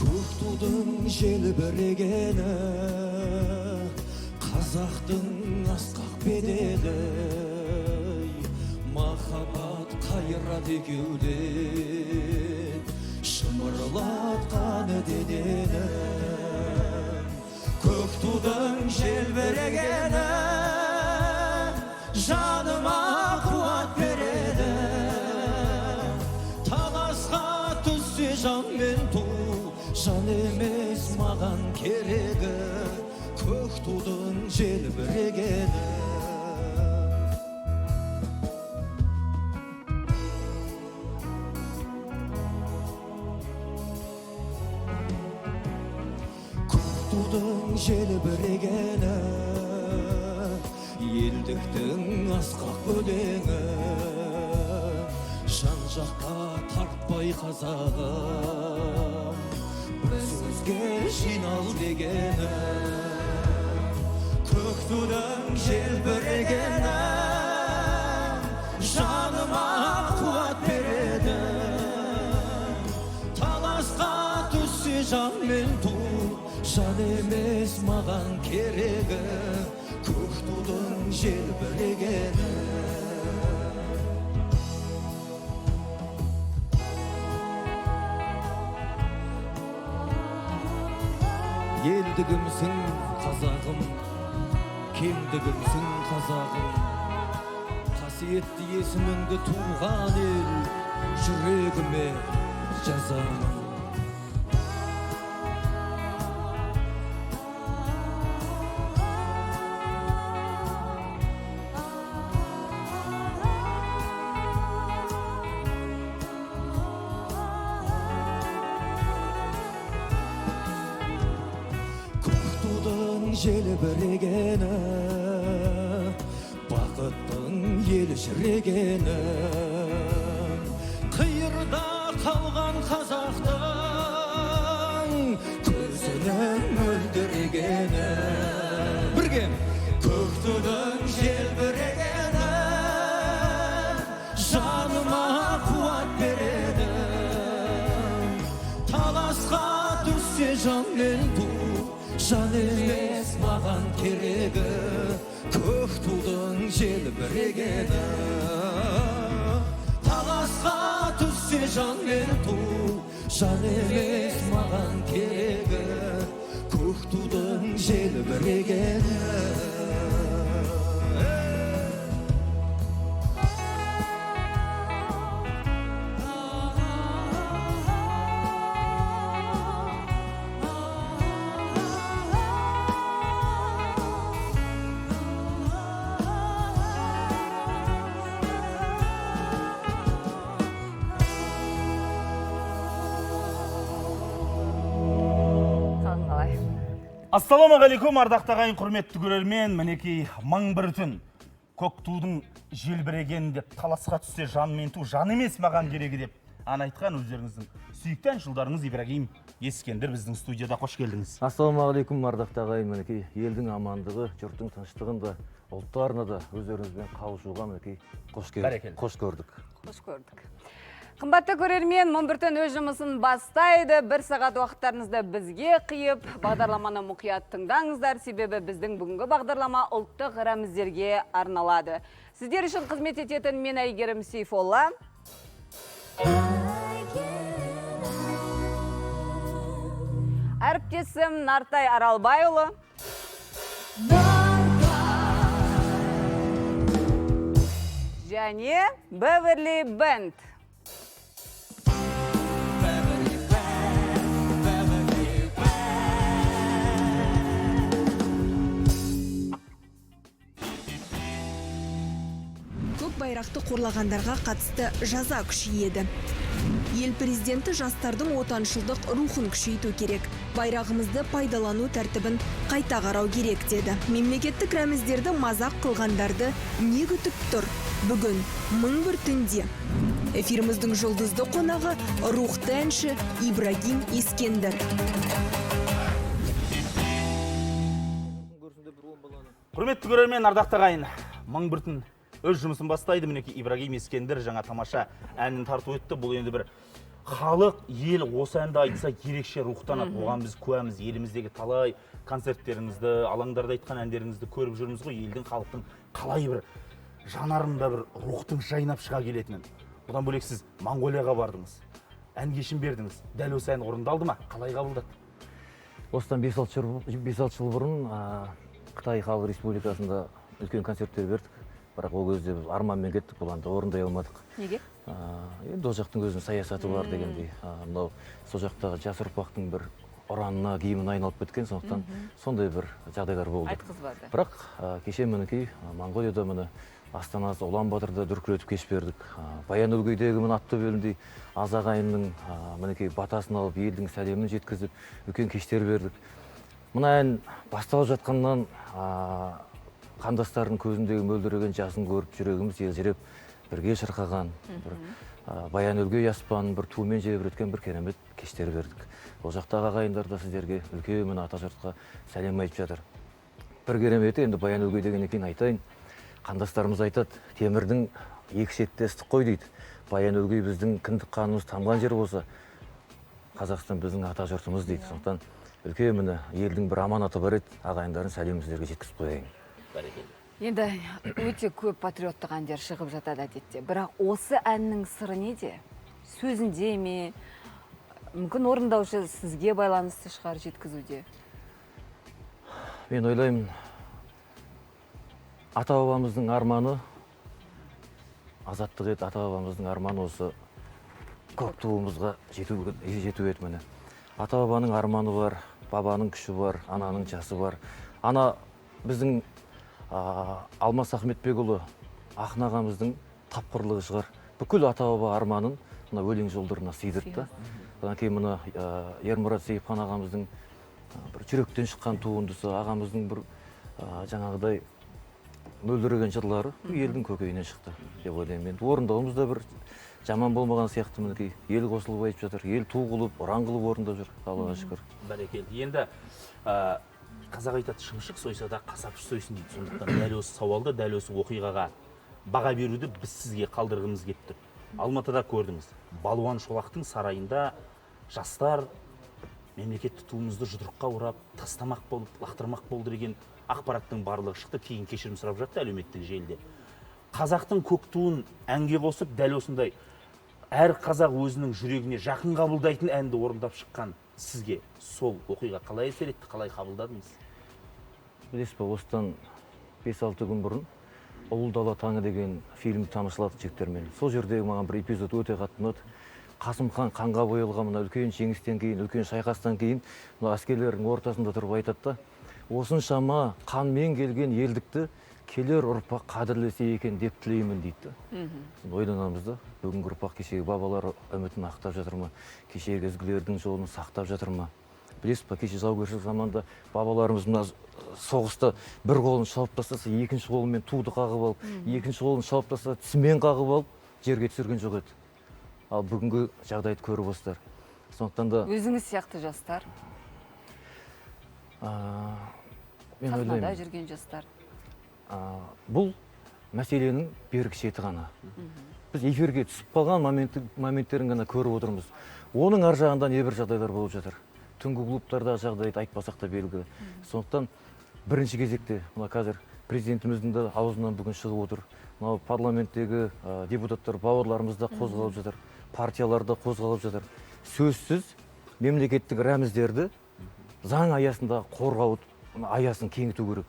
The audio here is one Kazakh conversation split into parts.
Көк тудың желбірегені, қазақтың асқақ бедері, махаббат қайрады кеуден, шымырлатқан денені. Көк тудың желбірегені, жаныма қуат береді. Таласқа түссе жан мен ту, жан емес маған керегі. Көк тудың желбірегені. Көк тудың желбірегені, елдіктің асқақ өлеңі. Жан жаққа тартпай қазағым, бір сөзге жинал дегені. Көк тудың желбірегені, жаныма қуат береді. Таласқа түссе жан мен ту, жан емес маған керегі. Көк тудың желбірегені. Елдігімсің қазағым, кеңдігімсің қазағым. Қасиетті есіміңді туған ел, жүрегіме жазамын. Желбірегені, бақыттың елжірегені. Қиырда қалған қазақтың көзінің мөлдірегені. Бірге! Көк тудың желбірегені, жаныма қуат береді. Таласқа түссе жан мен ту, жан емес маған керегі. Көк тудың желбірегені. Таласқа түссе жан мен ту, жан емес маған керегі. Көк тудың желбірегені. Ассалаумағалейкум, ардақты ағайын, құрметті көрермен. Мінекей мың бір түн көк тудың желбірегені деп, таласқа түссе жан мен ту, жан емес маған керегі деп ән айтқан өздеріңіздің сүйікті әншілдарыңыз Ибрагим Ескендір біздің студияда. Қош келдіңіз. Ассалаумағалейкум, ардақты ағайын. Мінекей елдің амандығы, жұрттың тыныштығында, ұлттарына да өздеріңізбен қауышуға мінекей қош көрдік. Қош көрдік. Қымбатты көрермен, мың бір түн өз жұмысын бастайды. Бір сағат уақыттарыңызды бізге қиып, бағдарламаны мұқият тыңдаңыздар, себебі біздің бүгінгі бағдарлама ұлттық рәміздерге арналады. Сіздер үшін қызмет ететін мен Әйгерім Сейфолла. Әріптесім Нартай Аралбайұлы. Және Беверли Бенд. Байрақты қорлағандарға қатысты жаза күшейеді. Ел президенті жастардың отаншылдық рухын күшейту керек. Байрағымызды пайдалану тәртібін қайта қарау керек деді. Мемлекеттік рәміздерді мазақ қылғандарды не күтіп тұр? Бүгін мың бір түнде. Эфиріміздің жұлдызды қонағы рухты әнші Ибрагим Ескендір. Құрметті көрермен, ардақты ағайын, мың бір түн өз жұмысын бастайды. Мінекей Ибрагим Ескендір жаңа тамаша әнін тарту етті. Бұл енді бір халық, ел осы әнді айтса ерекше рухтанады. Оған біз куәміз, еліміздегі талай концерттеріңізді, алаңдарда айтқан әндеріңізді көріп жүрміз ғой, елдің, халықтың қалай бір жанарында бір рухтың жайнап шыға келетінін. Бұдан бөлек сіз Моңғолияға бардыңыз, ән кешін бердіңіз. Дәл осы ән орындалды ма? Қалай қабылдады? Осыдан 5-6 жыл бұрын Қытай Халық Республикасында үлкен концерттер бердік. Бірақ ол кезде біз арманмен кеттік, бұл әнді орындай алмадық. Неге? Енді ол жақтың өзінің саясаты бар дегендей. Мынау сол жақтағы жас ұрпақтың бір ұранына, киіміне айналып кеткен, сондықтан сондай бір жағдайлар болды. Айтқызбады. Бірақ кеше мінекей Моңғолияда міне Астанасы Улан-Батырда дүркіретіп кеш бердік. Баян-өлгейдегі міне Ақтөбеліндей аз ағайынның мінекей батасын алып, елдің сәлемін жеткізіп, үлкен кештер бердік. Мына ән басталып жатқаннан қандастардың көзіндегі мөлдіреген жасын көріп, жүрегіміз елжіреп, бірге шырқаған, Баян-өлгей аспанын бір тумен желбіреткен бір керемет кештер бердік. Ол жақтағы ағайындар да сіздерге үлкен мына атажұртқа сәлем айтып жатыр. Бір кереметі енді Баян-өлгей дегеннен кейін айтайын. Қандастарымыз айтады, темірдің екі шетте ыстық қой дейді. Баян-өлгей біздің кіндік қанымыз тамған жер болса, Қазақстан біздің атажұртымыз дейді. Сондықтан үлкен міне елдің бір аманаты бар еді, ағайындарын сәлем сіздерге жеткізіп қояйын. Енді өте көп патриоттық әндер шығып жатады әдетте. Бірақ осы әннің сыры неде? Сөзінде ме? Мүмкін орындаушы сізге байланысты шығар жеткізуде? Мен ойлаймын, ата-бабамыздың арманы, азаттық еді, ата-бабамыздың арманы осы көк туымызға жету еді міне. Ата-бабаның арманы бар, бабаның күші бар, ананың жасы бар. Ана біздің Алмас Ахметбекұлы Ақын ағамыздың тапқырлығы шығар. Бүкіл ата-баба арманын мына өлең жолдарына сыйдырды. Одан кейін мына Ермұрат Сейіпхан ағамыздың бір жүректен шыққан туындысы, ағамыздың бір жаңағыдай мөлдіреген жырлары елдің көкейінен шықты деп ойлаймын. Енді орындауымыз да бір жаман болмаған сияқты, мінекей ел қосылып айтып жатыр, ел ту қылып, ұран қылып орындап жүр, Аллаға шүкір. Бәрекелді. Енді қазақ айтады, шымшық сойса да қасапшы сойсын дейді. Сондықтан дәл осы сауалды, дәл осы оқиғаға баға беруді біз сізге қалдырғымыз келіп тұр. Алматыда көрдіңіз, Балуан Шолақтың сарайында жастар мемлекеттік туымызды жұдырыққа орап, тастамақ болып, лақтырмақ болды деген ақпараттың барлығы шықты. Кейін кешірім сұрап жатты әлеуметтік желіде. Қазақтың көк туын әнге қосып, дәл осындай әр қазақ өзінің жүрегіне жақын қабылдайтын әнді орындап шыққан сізге сол оқиға қалай әсер етті, қалай қабылдадыңыз? Білесіз бе, осыдан 5-6 күн бұрын «Ұлы дала таңы» деген фильмді тамашаладық жігіттермен. Сол жердегі маған бір эпизод өте қатты ұнады. Қасымхан қанға боялған мына үлкен жеңістен кейін, үлкен шайқастан кейін, мына әскерлердің ортасында тұрып айтады да, осыншама қанмен келген елдікті келер ұрпақ қадірлесе екен деп тілеймін дейді. Ойланамыз да, бүгінгі ұрпақ кешегі бабалар үмітін ақтап жатыр ма, кешегі ізгілердің жолын сақтап жатыр ма? Білесіз бе, кеше жаугершілік заманда бабаларымыз мына соғыста бір қолын шалып тастаса, екінші қолымен туды қағып алып, екінші қолын шалып тастаса, тісімен қағып алып, жерге түсірген жоқ еді. Ал бүгінгі жағдайды көріп осылар. Сондықтан да Өзіңіз сияқты жастар, мен сахнада ойлаймын, жүрген жастар. бұл мәселенің берік шеті ғана. Біз эфирге түсіп қалған моменттерін ғана көріп отырмыз. Оның ар жағында небір жағдайлар болып жатыр. Түнгі клубтарда жағдайды айтпасақ та белгілі. Сондықтан бірінші кезекте мына қазір президентіміздің де аузынан бүгін шығып отыр. Мынау парламенттегі депутаттар бауырларымыз да қозғалып жатыр, партиялар да қозғалып жатыр. Сөзсіз мемлекеттік рәміздерді заң аясында қорғау аясын кеңіту керек.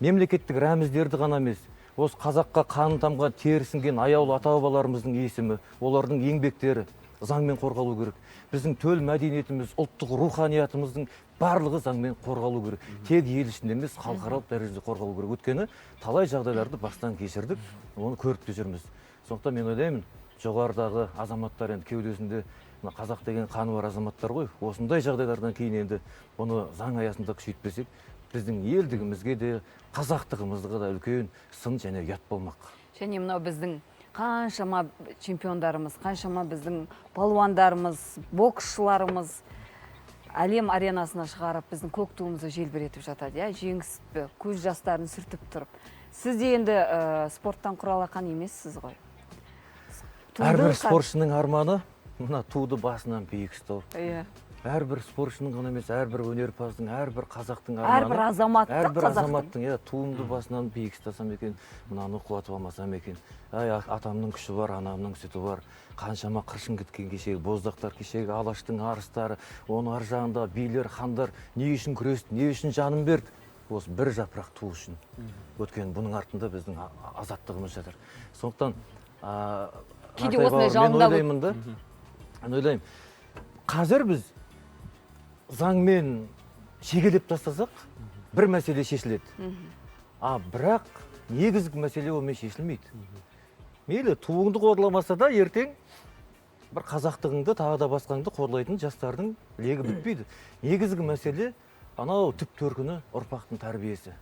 Мемлекеттік рәміздерді ғана емес, осы қазаққа қаны тамған тері сіңген аяулы ата-бабаларымыздың есімі, олардың еңбектері заңмен қорғалу керек. Біздің төл мәдениетіміз, ұлттық руханиятымыздың барлығы заңмен қорғалу керек. Тек ел ішінде емес, халықаралық дәрежеде қорғалу керек. Өйткені талай жағдайларды бастан кешірдік, оны көріп те жүрміз. Сондықтан мен ойлаймын, жоғарыдағы азаматтар енді кеудесінде қазақ деген қаны бар азаматтар ғой. Осындай жағдайлардан кейін енді оны заң аясында күшейтпесек, біздің елдігімізге де, қазақтығымызға да үлкен сын және ұят болмақ. Және мынау біздің қаншама чемпиондарымыз, қаншама біздің балуандарымыз, боксшыларымыз әлем аренасына шығарып, біздің көк туымызды желбіретіп жатады, жеңіспі, көз жастарын сүртіп тұрып. Сіз де енді спорттан құралақан емессіз ғой. Әрбір спортшының арманы мына туды басынан биік ұстау. Иә. Әрбір спортшының ғана емес, әрбір өнерпаздың, әрбір қазақтың Әрбір азаматтың, әрбір қазақтың. азаматтың, иә, туымды басынан биік ұстасам екен, мынаны құлатып алмасам екен. Атамның күші бар, анамның сүті бар. Қаншама қыршын кеткен кешегі боздақтар, кешегі алаштың арыстары, оның ар жағында билер, хандар не үшін күресті, не үшін жанын берді? Осы бір жапырақ ту үшін. Өткен бұның артында біздің азаттығымыз жатыр. Сондықтан кейде осындай жалындап мен ойлаймын, қазір біз заңмен шегелеп тастасақ, бір мәселе шешіледі. Бірақ негізгі мәселе онымен шешілмейді. Мейлі, туыңды қорламаса да, ертең бір қазақтығыңды, тағы да басқаңды қорлайтын жастардың легі бітпейді. Негізгі мәселе анау түп төркіні ұрпақтың тәрбиесі.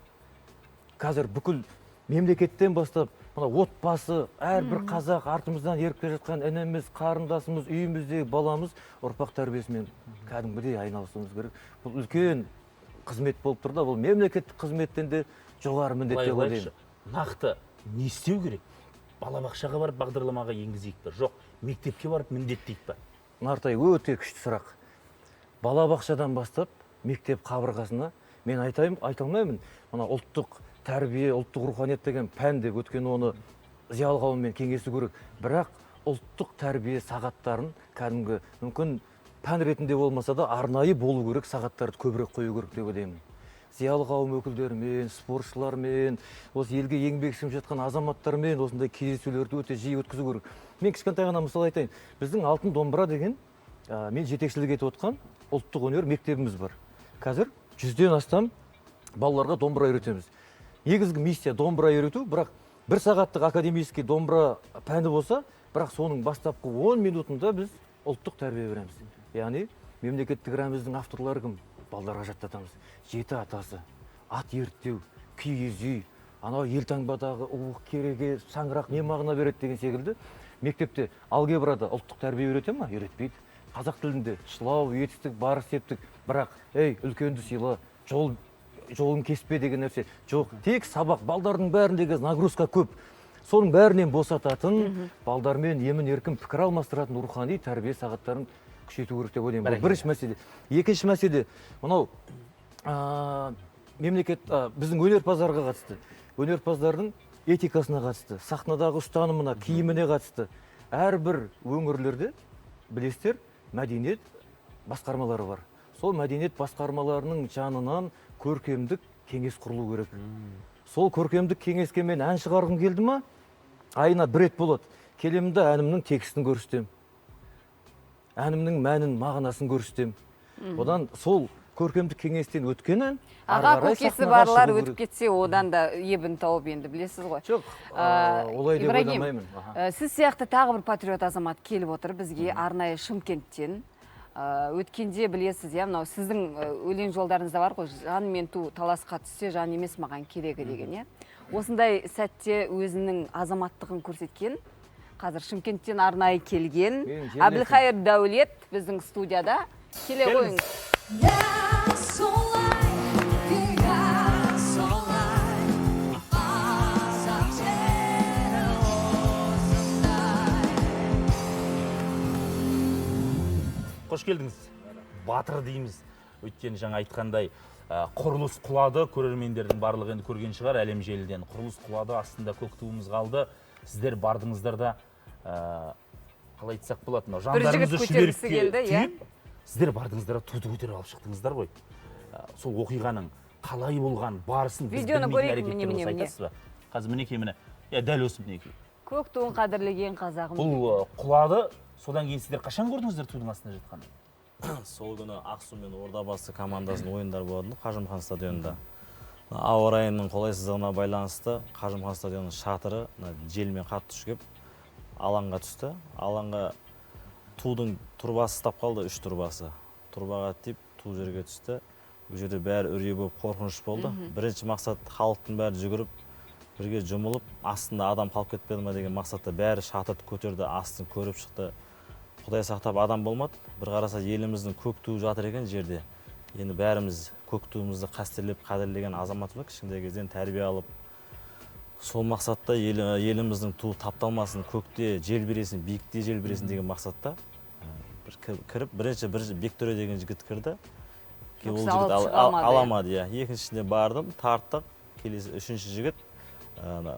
Қазір бүкіл мемлекеттен бастап, отбасы, әрбір қазақ артымыздан еріп келе жатқан ініміз, қарындасымыз, үйіміздегі баламыз ұрпақ тәрбиесімен кәдімгідей айналысуымыз керек. Бұл үлкен қызмет болып тұр да, бұл мемлекеттік қызметтен де жоғары міндет деп ойлаймын. Нақты не істеу керек? Балабақшаға барып бағдарламаға енгізейік пе? Жоқ, мектепке барып міндеттейік пе? Нартай, өте күшті сұрақ. Балабақшадан бастап мектеп қабырғасына мен айта алмаймын. Мына ұлттық тәрбие, ұлттық руханият деген пән деп, өткені оны зиялы қауыммен кеңесу керек. Бірақ ұлттық тәрбие сағаттарын кәдімгі мүмкін пән ретінде болмаса да арнайы болу керек, сағаттарды көбірек қою керек деп ойлаймын. Зиялы қауым өкілдерімен, спортшылармен, осы елге еңбек сіңіріп жатқан азаматтармен осындай кездесулерді өте жиі өткізу керек. Мен кішкентай ғана мысал айтайын. Біздің Алтын домбыра деген мен жетекшілік етіп отқан ұлттық өнер мектебіміз бар. Қазір 100-ден астам балаларға домбыра үйретеміз. Негізгі миссия домбыра үйрету, бірақ бір сағаттық академический домбыра пәні болса, бірақ соның бастапқы 10 минутында біз ұлттық тәрбие береміз. Яғни мемлекеттік рәміздің авторлары кім? Балдарға жаттатамыз. Жеті атасы, ат ерттеу, киіз үй, анау елтаңбадағы уық кереге, шаңырақ не мағына береді деген секілді. Мектепте алгебрада ұлттық тәрбие үйрете ма? Үйретпейді. Қазақ тілінде шылау, етістік, барыс, септік, бірақ үлкенді сыйла, жолын кеспе деген нәрсе жоқ. Тек сабақ, балдардың бәріндегі нагрузка көп. Соның бәрінен босататын, балдармен емін-еркін пікір алмастыратын рухани тәрбие сағаттарын күшейту керек деп ойлаймын. Бұл бірінші мәселе. Екінші мәселе, мынау мемлекет біздің өнерпаздарға қатысты. Өнерпаздардың этикасына қатысты, сахнадағы ұстанымына, киіміне қатысты. Әрбір өңірлерде білесіздер, мәдениет басқармалары бар. Сол мәдениет басқармаларының жанынан көркемдік кеңес құрылу керек. Сол көркемдік кеңеске мен ән шығарғым келді ма? Айына бір рет болады. Келемді әнімнің текстін көрсетем. Әнімнің мәнін, мағынасын көрсетем. Одан сол көркемдік кеңестен өткен ән аға көкесі барлар өтіп кетсе, одан да ебін тауып енді білесіз ғой. Жоқ, олай деп ойламаймын. Сіз сияқты тағы бір патриот азамат келіп отыр бізге арнайы Шымкенттен. Өткенде білесіз, мынау сіздің өлең жолдарыңызда бар ғой, жан мен ту таласқа түссе, жан емес маған керегі деген. Осындай сәтте өзінің азаматтығын көрсеткен, қазір Шымкенттен арнайы келген Әбілхайыр Дәулет біздің студияда. Келе қойыңыз. Қош келдіңіз. Батыр дейміз. Өйткені жаңа айтқандай құрылыс құлады, көрермендердің барлығы енді көрген шығар әлем желіден. Құрылыс құлады, астында көк туымыз қалды. Сіздер бардыңыздар да, қалай айтсақ болады, жандарыңызды шүберекке түйіп, сіздер бардыңыздар да туды көтеріп алып шықтыңыздар ғой. Сол оқиғаның қалай болған, барысын біз білмейтін әрекеттер болса айтасыз ба? Қазір мінекей міне, дәл осы мінекей. Көк туын қадірлеген қазағым. Бұл құлады. Содан кейін сіздер қашан көрдіңіздер тудың астында жатқанын? Сол күні Ақсу мен Ордабасы командасының ойындар болады Қажымхан стадионында. Ауа райының қолайсыздығына байланысты Қажымхан стадионының шатыры желмен қатты ұшып алаңға түсті. Алаңға тудың турбасы ұстап қалды, 3 турбасы. Турбаға тиіп, ту жерге түсті. Бұл жерде бәрі үрей болып қорқыныш болды. Бірінші мақсат халықтың бәрі жүгіріп, бірге жұмылып, астында адам қалып кетпеді ме деген мақсатта бәрі шатырды көтерді, астын көріп шықты. Құдай сақтап адам болмады. Bir қараса еліміздің көк туы жатыр екен жерде. Енді бәріміз көк туымызды қастерлеп, қадірлеген азаматымыз, кішкентай кезден тәрбие алып, сол мақсатта еліміздің туы тапталмасын, көкте жел бересін, биікте жел бересін деген мақсатта кіріп бірінші Бектөре деген жігіт кірді. Ол Ол жігіт алып шыға алмады, аламады, иә. Екіншісіне бардым, тарттық. Келесі үшінші жігіт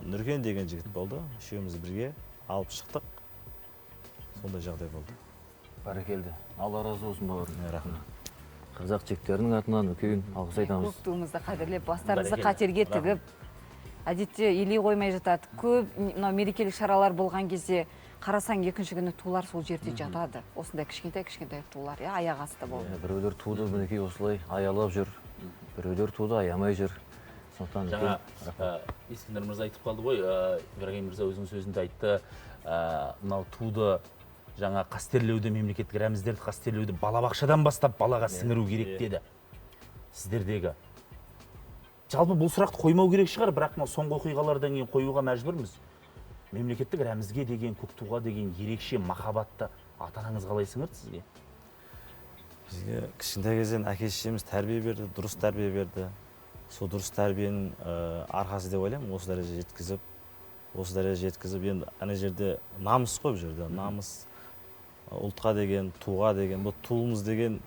Нұркен деген жігіт болды. Үшеуміз бірге алып шықтық. Сондай жағдай болды. Бәрекелді. Алла разы болсын бауырым. Рахмет. Қазақ жігіттерінің атынан үлкен алғыс айтамыз. Көк туымызды қадірлеп, бастарыңызды қатерге тігіп, әдетте елей қоймай жатады. Көп мынау мерекелік шаралар болған кезде қарасаң екінші күні тулар сол жерде жатады. Осындай кішкентай тулар, аяқ асты болды. Біреулер туды мінекей осылай аялап жүр. Біреулер туды аямай жүр. Сондықтан Жаңа Ескендір мырза айтып қалды ғой, Ибрагим мырза өзінің сөзінде айтты, мынау туды жаңа қастерлеуді, мемлекеттік рәміздерді қастерлеуді балабақшадан бастап балаға сіңіру керек деді. Сіздердегі. Жалпы бұл сұрақты қоймау керек шығар, бірақ соңғы оқиғалардан кейін қоюға мәжбүрміз. Мемлекеттік рәмізге деген, көк туға деген ерекше махаббатты ата-анаңыз қалай сіңірді сізге? Бізге кішкентай кезден әке-шешеміз тәрбие берді, дұрыс тәрбие берді. Сол дұрыс тәрбиенің арқасы деп ойлаймын, осы дәреже жеткізіп, енді ана жерде намыс қой, бұл жерде намыс, ұлтқа деген, туға деген, бұл туымыз деген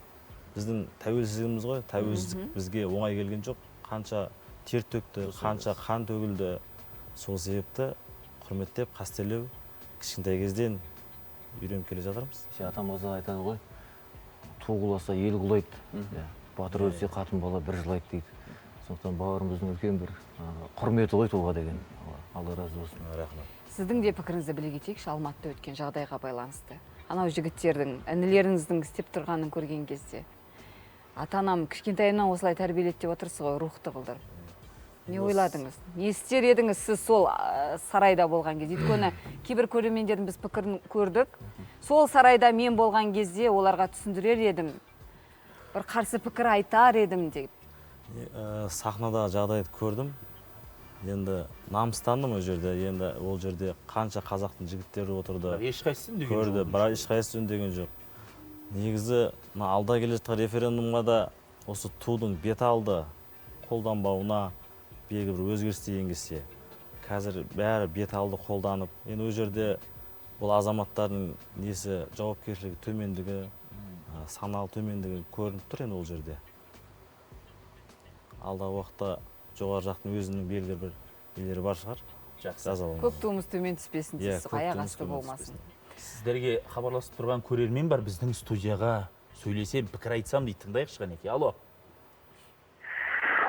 біздің тәуелсіздігіміз ғой. Тәуелсіздік бізге оңай келген жоқ. Қанша тер төкті, қанша қан төгілді. Сол себепті құрметтеп, қастерлеу кішкентай кезден үйреніп келе жатырмыз. Атамыз айтады ғой, ту құласа ел құлайды. Батыр өлсе қатын бала бір жылайды дейді. Сондықтан бауырымыздың үлкен бір құрметі ғой туға деген. Алла разы болсын. Рахмет. Сіздің де пікіріңізді біле кетейікші, Алматыда өткен жағдайға байланысты. Анау жігіттердің, інілеріңіздің істеп тұрғанын көрген кезде. Ата-анам кішкентайынан осылай тәрбиеледі деп отырсыз ғой, рухты қылдырып. Не ойладыңыз? Не істер едіңіз сіз сол сарайда болған кезде? Өйткені кейбір көрермендердің біз пікірін көрдік. Сол сарайда мен болған кезде оларға түсіндірер едім. Бір қарсы пікір айтар едім деп. Сахнада жағдайды көрдім. Енді намыстандым ол жерде. Енді ол жерде қанша қазақтың жігіттері отырды. Ешқайсысы үндеген көрді, бірақ ешқайсысы үндеген жоқ. Негізі алда келе жатқан референдумға да осы тудың бет алды қолданбауына белгілі бір өзгерістер енгізсе, қазір бәрі бет алды қолданып, енді ол жерде бұл азаматтардың несі жауапкершілігі төмендігі, саналы төмендігі көрініп тұр енді ол жерде. Алдағы уақытта жоғары жақтың өзінің белгілі бір нелері бар шығар. Көк туымыз төмен түспесін дейсіз, аяқ асты болмасын. Сіздерге хабарласып тұрған көрермен бар, біздің студияға сөйлесем, пікір айтсам дейді, тыңдайықшы қанеке. Алло.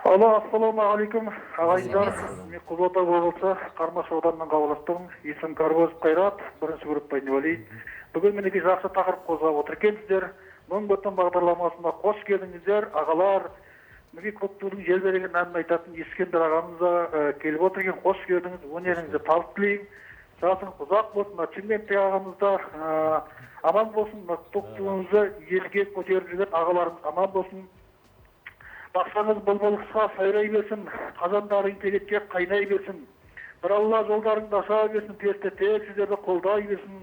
Алло, ассалаумағалейкум, ағайындар. Мен Қызылорда облысы Қармаш ауданынан хабарластым. Есім Карбозов Қайрат, бірінші группа инвалид. Бүгін мінекей жақсы тақырып қозғап отыр екенсіздер. Мың бүтін бағдарламасына қош келдіңіздер, ағалар. Мінекей көк тудың желбіреген әнін айтатын Ескендір ағамызға келіп отыр екен, қош келдіңіз, өнеріңізді табыс тілеймін. Жасыңыз ұзақ болсын, Чименте ағамызда аман болсын, көк туыңызды елге көтеріп жүрген ағаларымыз аман болсын. Бақсаңыз бұлбұл сайрай берсін, қазандарың пелетке қайнай берсін. Бір Алла жолдарыңды аша берсін, тек сіздерді қолдай берсін.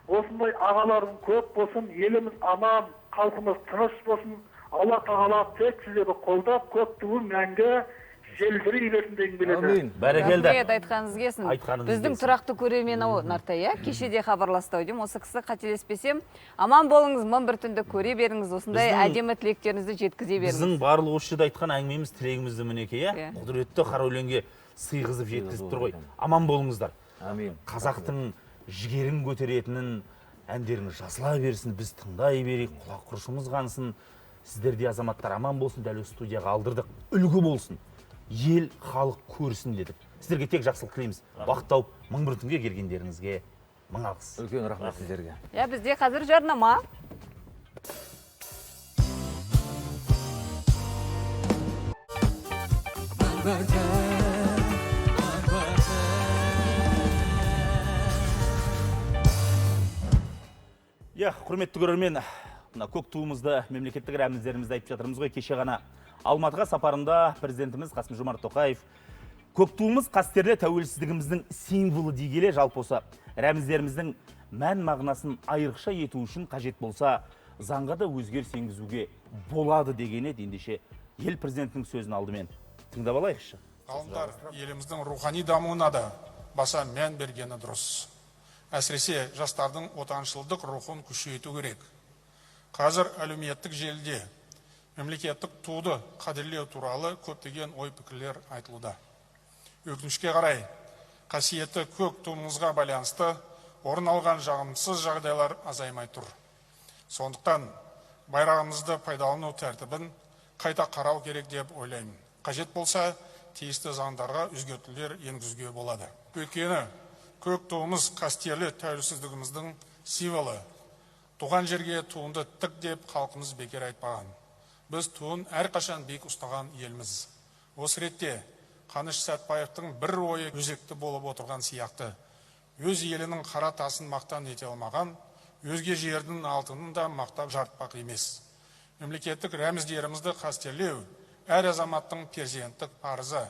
Осындай ағаларың көп болсын, еліміз аман, халқымыз тыныш болсын. Алла тағала тек сіздерді қолдап, көк туы мәңгі желбірей берсін деген келеді. Амин. Бәрекелді. Рахмет, айтқаныңыз келсін. Біздің тұрақты көрермен Нартай, кешеде хабарласты ау деймін. Осы кісі қателеспесем, аман болыңыз, мың бір түнді көре беріңіз, осындай әдемі тілектеріңізді жеткізе беріңіз. Біздің барлық осы жерде айтқан әңгімеміз, тілегімізді мінекей, құдіретті қараөленге сыйғызып жеткізіп тұр ғой. Аман болыңыздар. Амин. Қазақтың жігерін көтеретінін, әндеріңіз жазыла берсін, біз тыңдай берейік, құлақ құрышымыз қансын. Сіздерде азаматтар аман болсын, дәл осы студияға алдырдық, үлгі болсын. Ел, халық көрсін дедік. Сіздерге тек жақсылық тілейміз. Уақыт тауып мың бір түнге келгендеріңізге мың алғыс. Үлкен рахмет сіздерге. Бізде қазір жарнама. Құрметті көрермен, көк туымызды, мемлекеттік рәміздерімізді айтып жатырмыз ғой. Кеше ғана Алматыға сапарында президентіміз Қасым-Жомарт Тоқаев көк туымыз қастерлі тәуелсіздігіміздің символы дей келе, жалпы осы рәміздеріміздің мән мағынасын айрықша ету үшін қажет болса, заңға да өзгеріс енгізуге болады деген еді. Ендеше ел президентінің сөзін алдымен тыңдап алайықшы. Ғалымдар еліміздің рухани дамуына да баса мән бергені дұрыс. Әсіресе жастардың отаншылдық рухын күшейту керек. қазір әлеуметтік желіде мемлекеттік туды қадірлеу туралы көптеген ой пікірлер айтылуда. Өкінішке қарай, қасиетті көк туымызға байланысты орын алған жағымсыз жағдайлар азаймай тұр. Сондықтан байрағымызды пайдалану тәртібін қайта қарау керек деп ойлаймын. Қажет болса, тиісті заңдарға өзгертулер енгізуге болады. Өйткені көк туымыз қастерлі тәуелсіздігіміздің символы. Туған жерге туынды тік деп халқымыз бекер айтпаған. Біз туын әрқашан биік ұстаған елміз. Осы ретте Қаныш Сәтпаевтың бір ойы өзекті болып отырған сияқты. Өз елінің қара тасын мақтан ете алмаған, өзге жердің алтынын да мақтап жартпақ емес. Мемлекеттік рәміздерімізді қастерлеу әр азаматтың перзенттік парызы.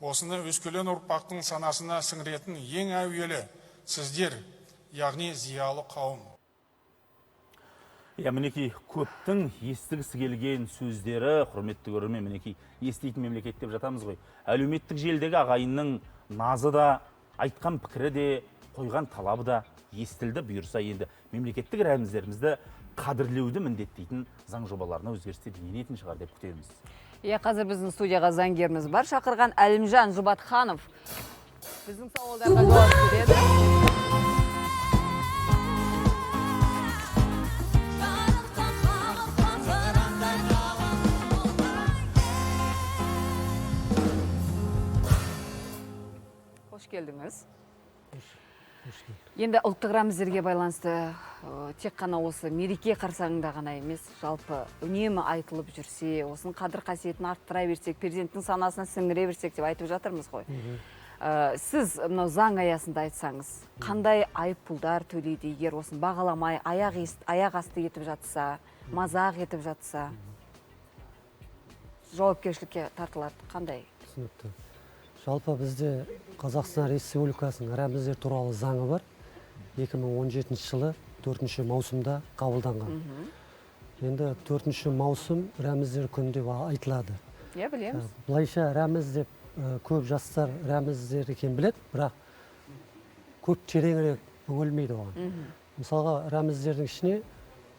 Осыны өскелең ұрпақтың санасына сіңіретін ең әуелі сіздер, яғни зиялы қауым. Мінекей көптің естігісі келген сөздері, құрметті көрермен, мінекей еститін мемлекет деп жатамыз ғой. Әлеуметтік желідегі ағайынның назы да, айтқан пікірі де, қойған талабы да естілді. Бұйырса енді мемлекеттік рәміздерімізді қадірлеуді міндеттейтін заң жобаларына өзгерістер енетін шығар деп күтеміз. Қазір біздің студияға заңгеріміз бар. Шақырған Әлімжан Жұбатханов біздің сауалдарға жауап береді. Қош келдіңіз. Енді ұлттық рәміздерге байланысты тек қана осы мереке қарсаңында ғана емес, жалпы үнемі айтылып жүрсе, осының қадір қасиетін арттыра берсек, перзенттің санасына сіңіре берсек деп айтып жатырмыз ғой. Сіз мынау заң аясында айтсаңыз, қандай айыппұлдар төлейді егер осын бағаламай, аяқ асты етіп жатса, мазақ етіп жатса, жауапкершілікке тартылады, қандай? Түсінікті. Жалпы бізде Қазақстан Республикасының рәміздер туралы заңы бар. 2017 жылы 4 маусымда қабылданған. Енді 4 маусым рәміздер күні деп айтылады. Білеміз. Бұлайша рәміз деп көп жастар рәміздер екен біледі, бірақ көп тереңірек үңілмейді оған. Мысалға, рәміздердің ішіне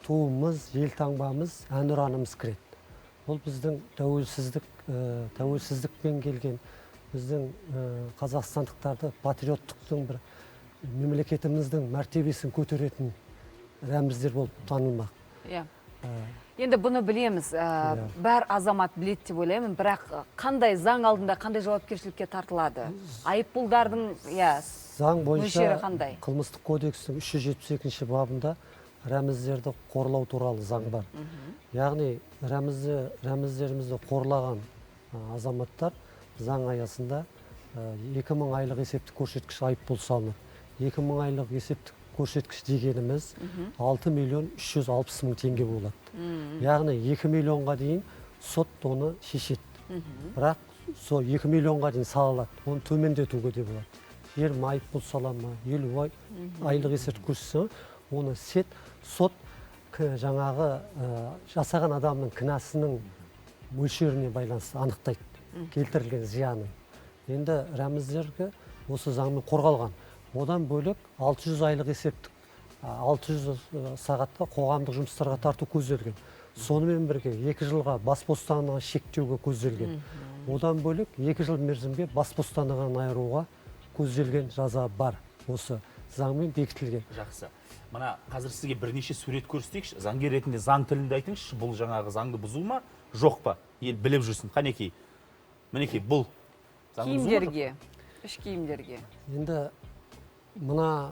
туымыз, елтаңбамыз, әнұранымыз кіреді. Бұл біздің тәуелсіздікпен келген біздің қазақстандықтарды патриоттықтың бір мемлекетіміздің мәртебесін көтеретін рәміздер болып танылмақ. Енді бұны білеміз, бәр азамат біледі деп ойлаймын, бірақ қандай заң алдында қандай жауапкершілікке тартылады? Айыппұлдардың заң бойынша қылмыстық кодекстің 372 бабында рәміздерді қорлау туралы заң бар. Яғни рәміздерімізді қорлаған азаматтар заң аясында 2000 айлық есептік көрсеткіш айыппұл салынады. 2000 айлық есептік көрсеткіш дегеніміз 6 миллион 360 мың теңге болады. Яғни 2 миллионға дейін сот оны шешеді. Бірақ сол 2 миллионға дейін салалады. Оны төмендетуге де болады. 20 айыппұл салама, 50 айлық есептік көрсетсе, оны сот жаңағы жасаған адамның кінәсінің мөлшеріне байланысты анықтайды. Келтірілген зияны. Енді рәміздерге осы заңмен қорғалған. Одан бөлек 600 айлық есептік 600 сағатқа қоғамдық жұмыстарға тарту көзделген. Сонымен бірге 2 жылға бас бостандығын шектеуге көзделген. Одан бөлек 2 жыл мерзімге бас бостандығын айыруға көзделген жаза бар. Осы заңмен бекітілген. Жақсы. Мына қазір сізге бірнеше сурет көрсетейікші. Заңгер ретінде заң тілінде айтыңызшы, бұл жаңағы заңды бұзу ма, жоқ па? Ел біліп жүрсін. Қанекей. Мінекей, бұл киімдерге, іш киімдерге. Енді мына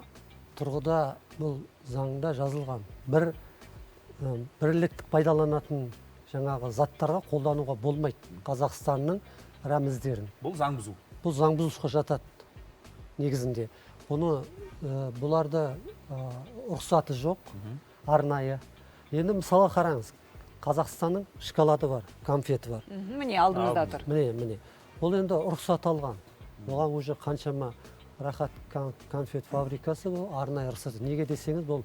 тұрғыда бұл заңда жазылған бірліктік пайдаланатын жаңағы заттарға қолдануға болмайды Қазақстанның рәміздерін. Бұл заң бұзу. Бұл заң бұзушыға жатады негізінде. Бұларды рұқсаты жоқ, арнайы. Енді мысалға қараңыз, Қазақстанның шоколады бар, конфеті бар. Міне алдымызда тұр. Міне. Бұл енді рұқсат алған. Оған уже қаншама рахат конфет фабрикасы арнайы рұқсат. Неге десеңіз, бұл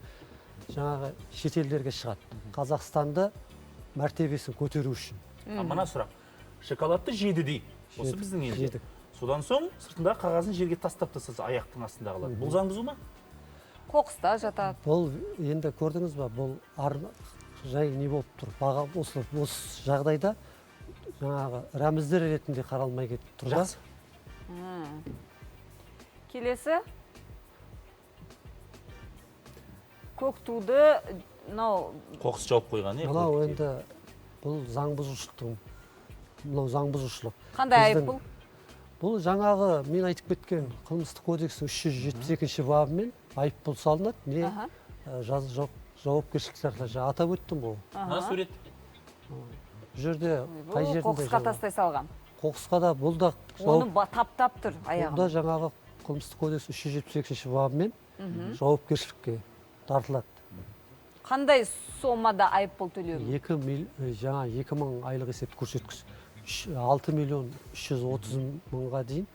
жаңағы шетелдерге шығады. Қазақстанды мәртебесін көтеру үшін. Мына сұрақ. Шоколадты жеді дей. Осы біздің елде. Содан соң сыртында қағазын жерге тастап тастаса аяқтың астында қалады. Бұл заң бұзу ма? Қоқыста жатады. Бұл енді көрдіңіз ба, бұл жай не болып тұр. Баға осы жағдайда жаңағы рәміздер ретінде қаралмай кетіп тұр да. Келесі. Көк туды, мынау Қоқыс жауып қойған, Мынау енді бұл заң бұзушылықтың. Мынау заң бұзушылық. қандай айып бұл? Бұл жаңағы мен айтып кеткен қылмыстық кодекстің 372-ші бабымен айыппұл салынады. Не жаза жоқ, жауапкершілік сақталады. Атап өттім ғой. Мына сурет. Бұл жерде қай жерінде Қоқысқа тастай салған. Қоқысқа да бұл да Оны таптап тұр аяғын. Бұл да жаңағы қылмыстық кодекстің 372-ші бабымен жауапкершілікке тартылады. Қандай сомада айыппұл төлеу? 2000 айлық есеп көрсеткіш 6.330.000-ға дейін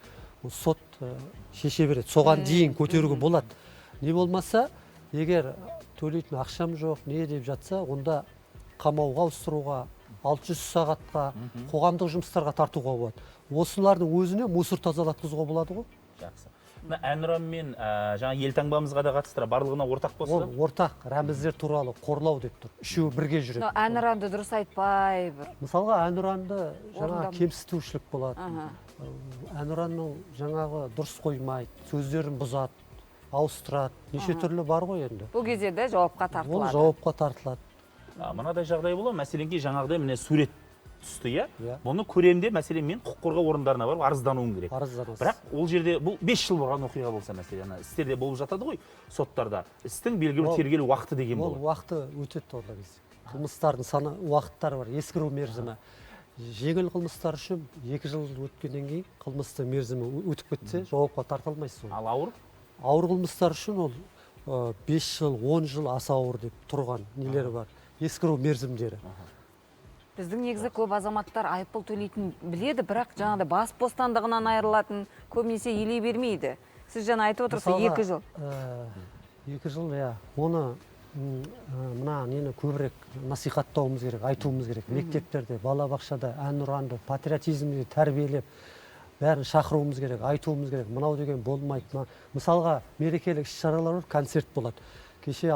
сот шеше береді. Соған дейін көтеруге болады. Не болмаса, егер төлейтін ақшам жоқ, не деп жатса, онда қамауға ауыстыруға, 600 сағатқа, қоғамдық жұмыстарға тартуға болады. Осылардың өзіне мусор тазалатқызуға болады ғой. Жақсы. Әнұран мен жаңа елтаңбамызға да қатыстыра, барлығына ортақ болса? Ол ортақ, рәміздер туралы қорлау деп тұр. Үшеуі бірге жүреді. Әнұранды дұрыс айтпай бір. Мысалға, әнұранды жаңа кемсітушілік болады. Әнұранның жаңағы дұрыс қоймайды, сөздерін бұзады, ауыстырады. Неше түрлі бар ғой енді. Бұл кезде де жауапқа тартылады. Ол жауапқа тартылады. Мынадай жағдай болады, мәселенге жаңағыдай міне сурет түсті, иә? Бұны көремде, мәселен мен құқық қорғау орындарына барып арыздануым керек. Бірақ ол жерде бұл 5 жыл болған оқиға болса мәселені, істерде болып жатады ғой, соттарда. Істің белгілі бір тергелу уақыты деген болады. Ол уақыты өтеді онда кезде. Қылмыстардың саны уақыттары бар, ескіру мерзімі. Жеңіл қылмыстар үшін 2 жыл өткеннен кейін қылмысты мерзімі өтіп кетсе, жауапқа тартылмайсыз. Ал ауыр? Ауыр қылмыстар үшін ол 5 жыл, 10 жыл аса ауыр деп тұрған нелері бар. Ескіру мерзімдері. Біздің негізі көп азаматтар айыппұл төлейтін біледі, бірақ жаңағыда бас бостандығынан айырылатын көбінесе елей бермейді. Сіз жаңа айтып отырсыз 2 жыл. 2 жыл, иә. Оны мына нені көбірек насихаттауымыз керек, айтуымыз керек. Мектептерде, балабақшада әнұранды, патриотизмді тәрбиелеп, бәрін шақыруымыз керек, айтуымыз керек. Мынау деген болмайды. Мысалға, мерекелік іс-шаралар, концерт болады. Кеше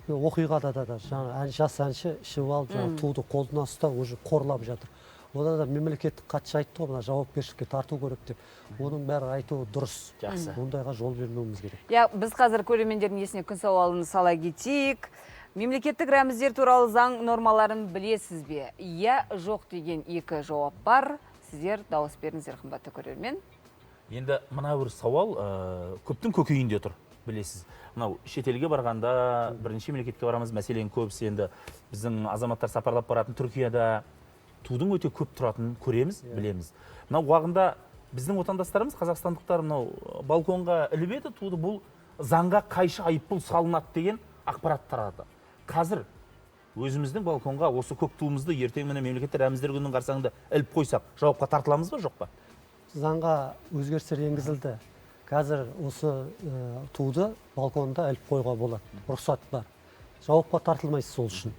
оқиғада да жас әнші ішіп алып, туды қолына ұстап, уже қорлап жатыр. Ода да мемлекеттік хатшы айтты ғой, жауапкершілікке тарту керек деп. Оның бәрі айтуы дұрыс. Жақсы. Ондайға жол бермеуіміз керек. Біз қазір көрермендердің есіне күн сауалын сала кетейік. Мемлекеттік рәміздер туралы заң нормаларын білесіз бе? Иә, жоқ деген 2 жауап бар. Сіздер дауыс беріңіздер, қымбатты көрермен. Енді мына бір сауал көптің көкейінде тұр, білесіз. Мынау шетелге барғанда, бірінші мемлекетке барамыз, мәселен көбісі енді біздің азаматтар сапарлап баратын Түркияда тудың өте көп тұратын көреміз, білеміз. Мынау уағында біздің отандастарымыз, қазақстандықтар мынау балконға іліп еді, туды бұл заңға қайшы айыппұл салынады деген ақпарат тарады. Қазір өзіміздің балконға осы көк туымызды ертең міне мемлекеттік рәміздер күнінің қарсаңында іліп қойсақ, жауапқа тартыламыз ба, жоқ па? Заңға өзгерістер енгізілді. Қазір осы туды балконда іліп қойға болады. Рұқсат бар. Жауапқа тартылмайсыз сол үшін.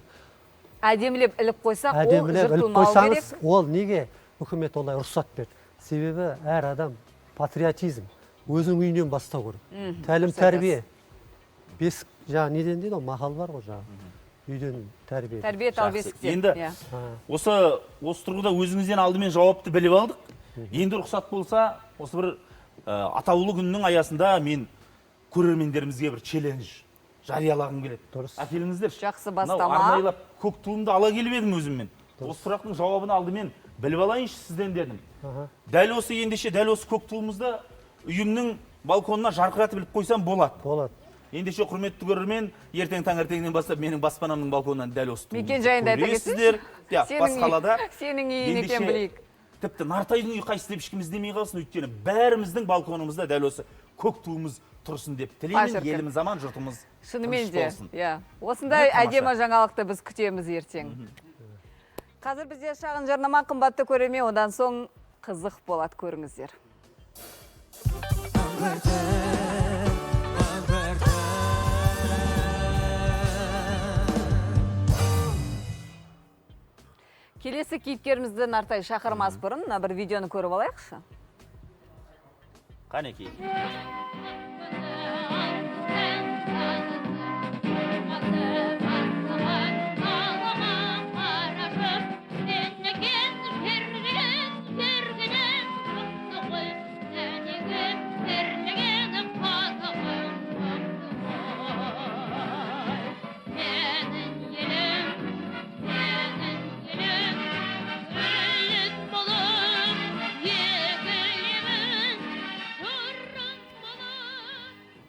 Әдемілеп іліп қойсақ, ол жыртылмау керек. Ол неге үкімет олай рұқсат берді? Себебі әр адам патриотизм, өзің үйінен бастау керек. Тәлім тәрбие. Бесік, неден дейді, мақал бар ғой жаңағы. Үйден тәрбие. Тәрбие тал бесіктен. Енді осы тұрғыда өзіңізден алдымен жауапты біліп алдық. Енді рұқсат болса, осы бір атаулы күннің аясында мен көрермендерімізге бір челлендж жариялағым келеді. Дұрыс. Әкеліңіздер. Жақсы бастама. Арнайлап көк туымды ала келіп едім өзіммен. Осы сұрақтың жауабын алдымен біліп алайыншы сізден дедім. Дәл осы ендеше, дәл осы көк туымызды үйімнің балконына жарқыратып іліп қойсам болады. Болады. Ендеше құрметті көрермен, ертең таңертеңнен бастап менің баспанамның балконынан дәл осы туымызды мекен жайында айта кетсеңізші. Бас қалада. Сенің үйің екен білейік. Тіпті Нартайдың үй қайсы деп ешкім іздемей қалсын, өйткені бәріміздің балконымызда дәл осы көк туымыз тұрсын деп тілеймін. Еліміз аман, жұртымыз шынымен де. Осындай әдемі жаңалықты біз күтеміз ертең. Қазір бізде шағын жарнама, қымбатты көрермен, одан соң қызық болады, көріңіздер. Келесі кейіпкерімізді Нартай шақырмас бұрын, бір видеоны көріп алайықшы. Қанекей.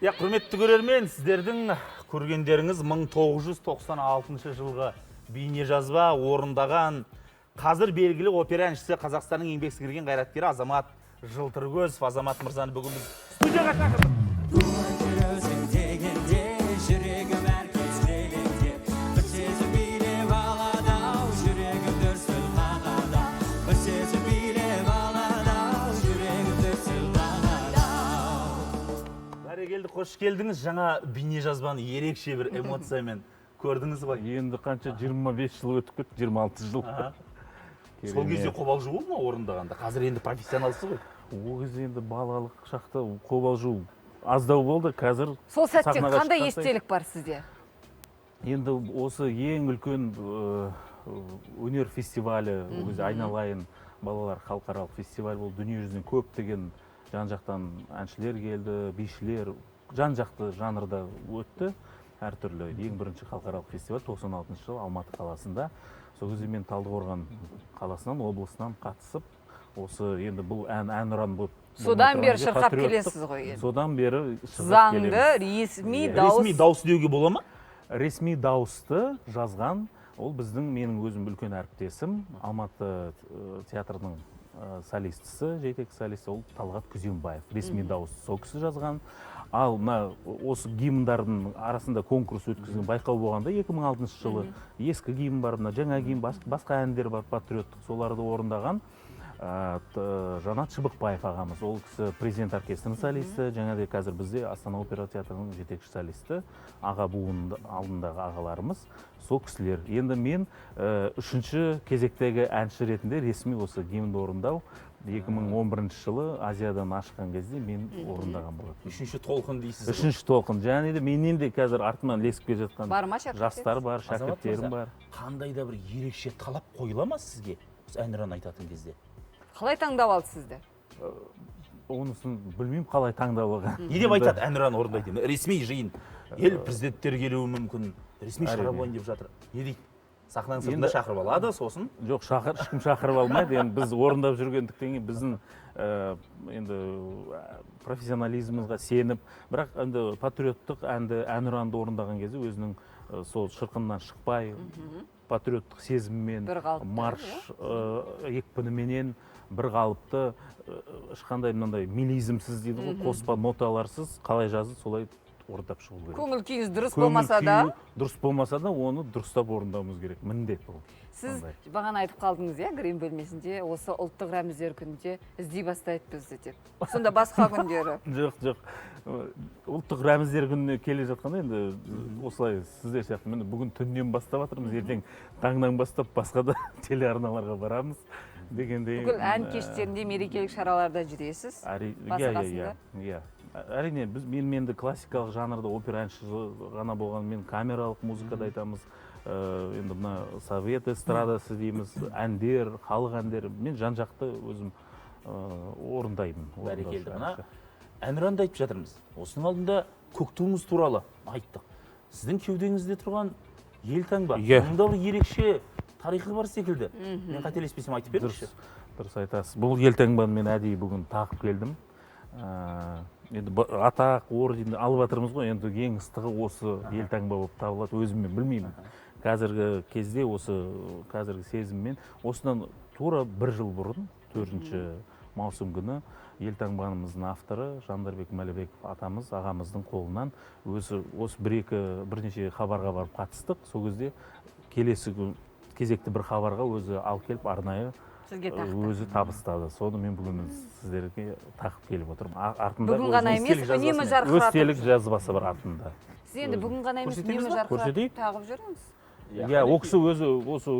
Құрметті көрермен, сіздердің көргендеріңіз 1996 жылғы бейне жазба орындаған қазір белгілі опера әншісі, Қазақстанның еңбек сіңірген қайраткері Азамат Жылтыркөзов. Азамат мырзаны бүгін біз студияға шақырдық. Өзің дегенде жүрегім әркез лелеңдеп, бір сезім билеп алады-ау, жүрегім дүрсіл қағады-ау, бір сезім билеп алады-ау, жүрегім дүрсіл қағады-ау. Бәрекелді, қош келдіңіз. Жаңа бейне жазбаны ерекше бір эмоциямен көрдіңіз ба? Енді қанша 25 жыл өтіп кетті, 26 жыл. Сол кезде қобалжу болды ма орындағанда? Қазір енді профессионалсыз ғой. Ол кезде енді балалық шақта қобалжу аздау болды, қазір Сол сәттен сахнаға қандай шыққанда- естелік бар сізде? Енді осы ең үлкен өнер фестивалі, ол кезде айналайын балалар халықаралық фестиваль болды. Дүниежүзінен көптеген жан-жақтан әншілер келді, бишілер, жан-жақты жанрда өтті. Әртүрлі ең бірінші халықаралық фестиваль 96 жыл Алматы қаласында. Сол кезде мен Талдықорған қаласынан, облысынан қатысып, осы енді бұл әнұран болып. Содан бері шырқап келесіз ғой. Содан бері шырқап Заңды, келеміз. ресми дауыс. Ресми дауыс деуге бола ма? Ресми дауысты жазған, ол біздің менің өзім үлкен әріптесім, Алматы театрының солистісі, жетекші солисті, ол Талғат Күзембаев. Ресми дауыс сол кісі жазған. Ал осы гимндардың арасында конкурс өткізген байқау болғанда 2006 жылы ескі гимн бар, жаңа гимн, басқа әндер бар, патриоттық, соларды орындаған Жанат Шыбықбаев ағамыз. Ол кісі президент оркестрінің солисті, жаңағыдай қазір бізде Астана опера театрының жетекші солисті, аға буын алдындағы ағаларымыз, сол кісілер. Енді мен үшінші кезектегі әнші ретінде ресми осы гимнді орындау 2011 жылы Азиядан ашқан кезде мен орындаған болатын. Үшінші толқын дейсіз. Үшінші толқын. Және де менен де қазір артынан лесіп келе жатқан жастар бар, шәкірттерім бар. Қандай да бір ерекше талап қойыла ма сізге әнұран айтатын кезде? Қалай таңдап алды сізді? Онысын білмеймін қалай таңдап алған. Не деп айтады әнұран орындайды? Ресми жиын, ел президенттер келуі мүмкін, ресми шара болайын деп жатыр. Не дейді? Сахнаның сыртында шақырып алады, сосын? Жоқ, ешкім шақырып алмайды. Енді біз орындап жүргендіктен кейін біздің енді профессионализмімізге сеніп, бірақ енді патриоттық әнұранды орындаған кезде өзінің сол шырқыннан шықпай, патриоттық сезіммен, марш екпініменен бір қалыпты, ешқандай мынандай мелизмсіз дейді ғой, қоспа ноталарсыз қалай жазды солай орындап шығу керек. Көңіл күйіңіз дұрыс болмаса да? Дұрыс болмаса да, оны дұрыстап орындауымыз керек. Міндет бұл. Сіз бағана айтып қалдыңыз, грим бөлмесінде осы ұлттық рәміздер күнінде іздей бастайды бізді деп. Сонда басқа күндері? Жоқ. Ұлттық рәміздер күніне келе жатқанда енді осылай сіздер сияқты міне бүгін түннен бастап жатырмыз, ертең таңнан бастап басқа да телеарналарға барамыз дегендей. Бүкіл ән кештерінде, мерекелік шараларда жүресіз? Иә. Әрине, мен енді классикалық жанрда опера әнші ғана болған, мен камералық музыкада айтамыз, енді мына совет эстрадасы дейміз, әндер, халық әндері, мен жан-жақты өзім орындаймын. Бәрекелді. Мына әнұранды айтып жатырмыз. Осының алдында көк туымыз туралы айттық. Сіздің кеудеңізде тұрған елтаңба, мұнда бір ерекше тарихы бар секілді. Мен қателеспесем айтып беріңізші. Дұрыс айтасыз. Бұл елтаңбаны мен әдейі бүгін тағып келдім. Енді атақ, орденді алып жатырмыз ғой, енді ең ыстығы осы елтаңба болып табылады, өзіммен білмеймін. Қазіргі кезде осы қазіргі сезіммен осыдан тура бір жыл бұрын 4 маусым күні елтаңбамыздың авторы Жандарбек Мәлібеков атамыз, ағамыздың қолынан осы бірнеше хабарға барып қатыстық. Сол кезде келесі кезекті бір хабарға өзі алып келіп арнайы өзі табыстады. Соны мен бүгін сіздерге тақып келіп отырмын. Бүгін ғана емес, үнемі жарқыратып. Өстелік жазбасы бар артында. Сіз енді бүгін ғана емес, үнемі жарқыратып тағып жүріңіз. Иә, ол кісі өзі осы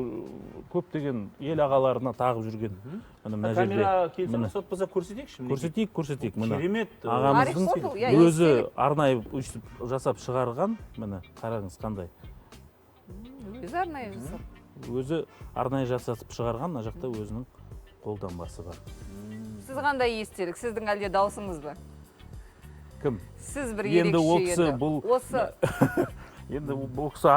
көптеген ел ағаларына тағып жүрген. Камера келсе рұқсат болса көрсетейікші. Көрсетейік. Керемет. Ағамыздың өзі арнайы жасап шығарған, міне қараңыз қандай. Өзі арнайы жасап. Өзі арнайы жасатып шығарған, мына жақта өзінің қолтаңбасы бар. Сіз қандай естелік? Сіздің әлде даусыңыз ба? Кім? Сіз бір ерекше еді. Осы енді бұл кісі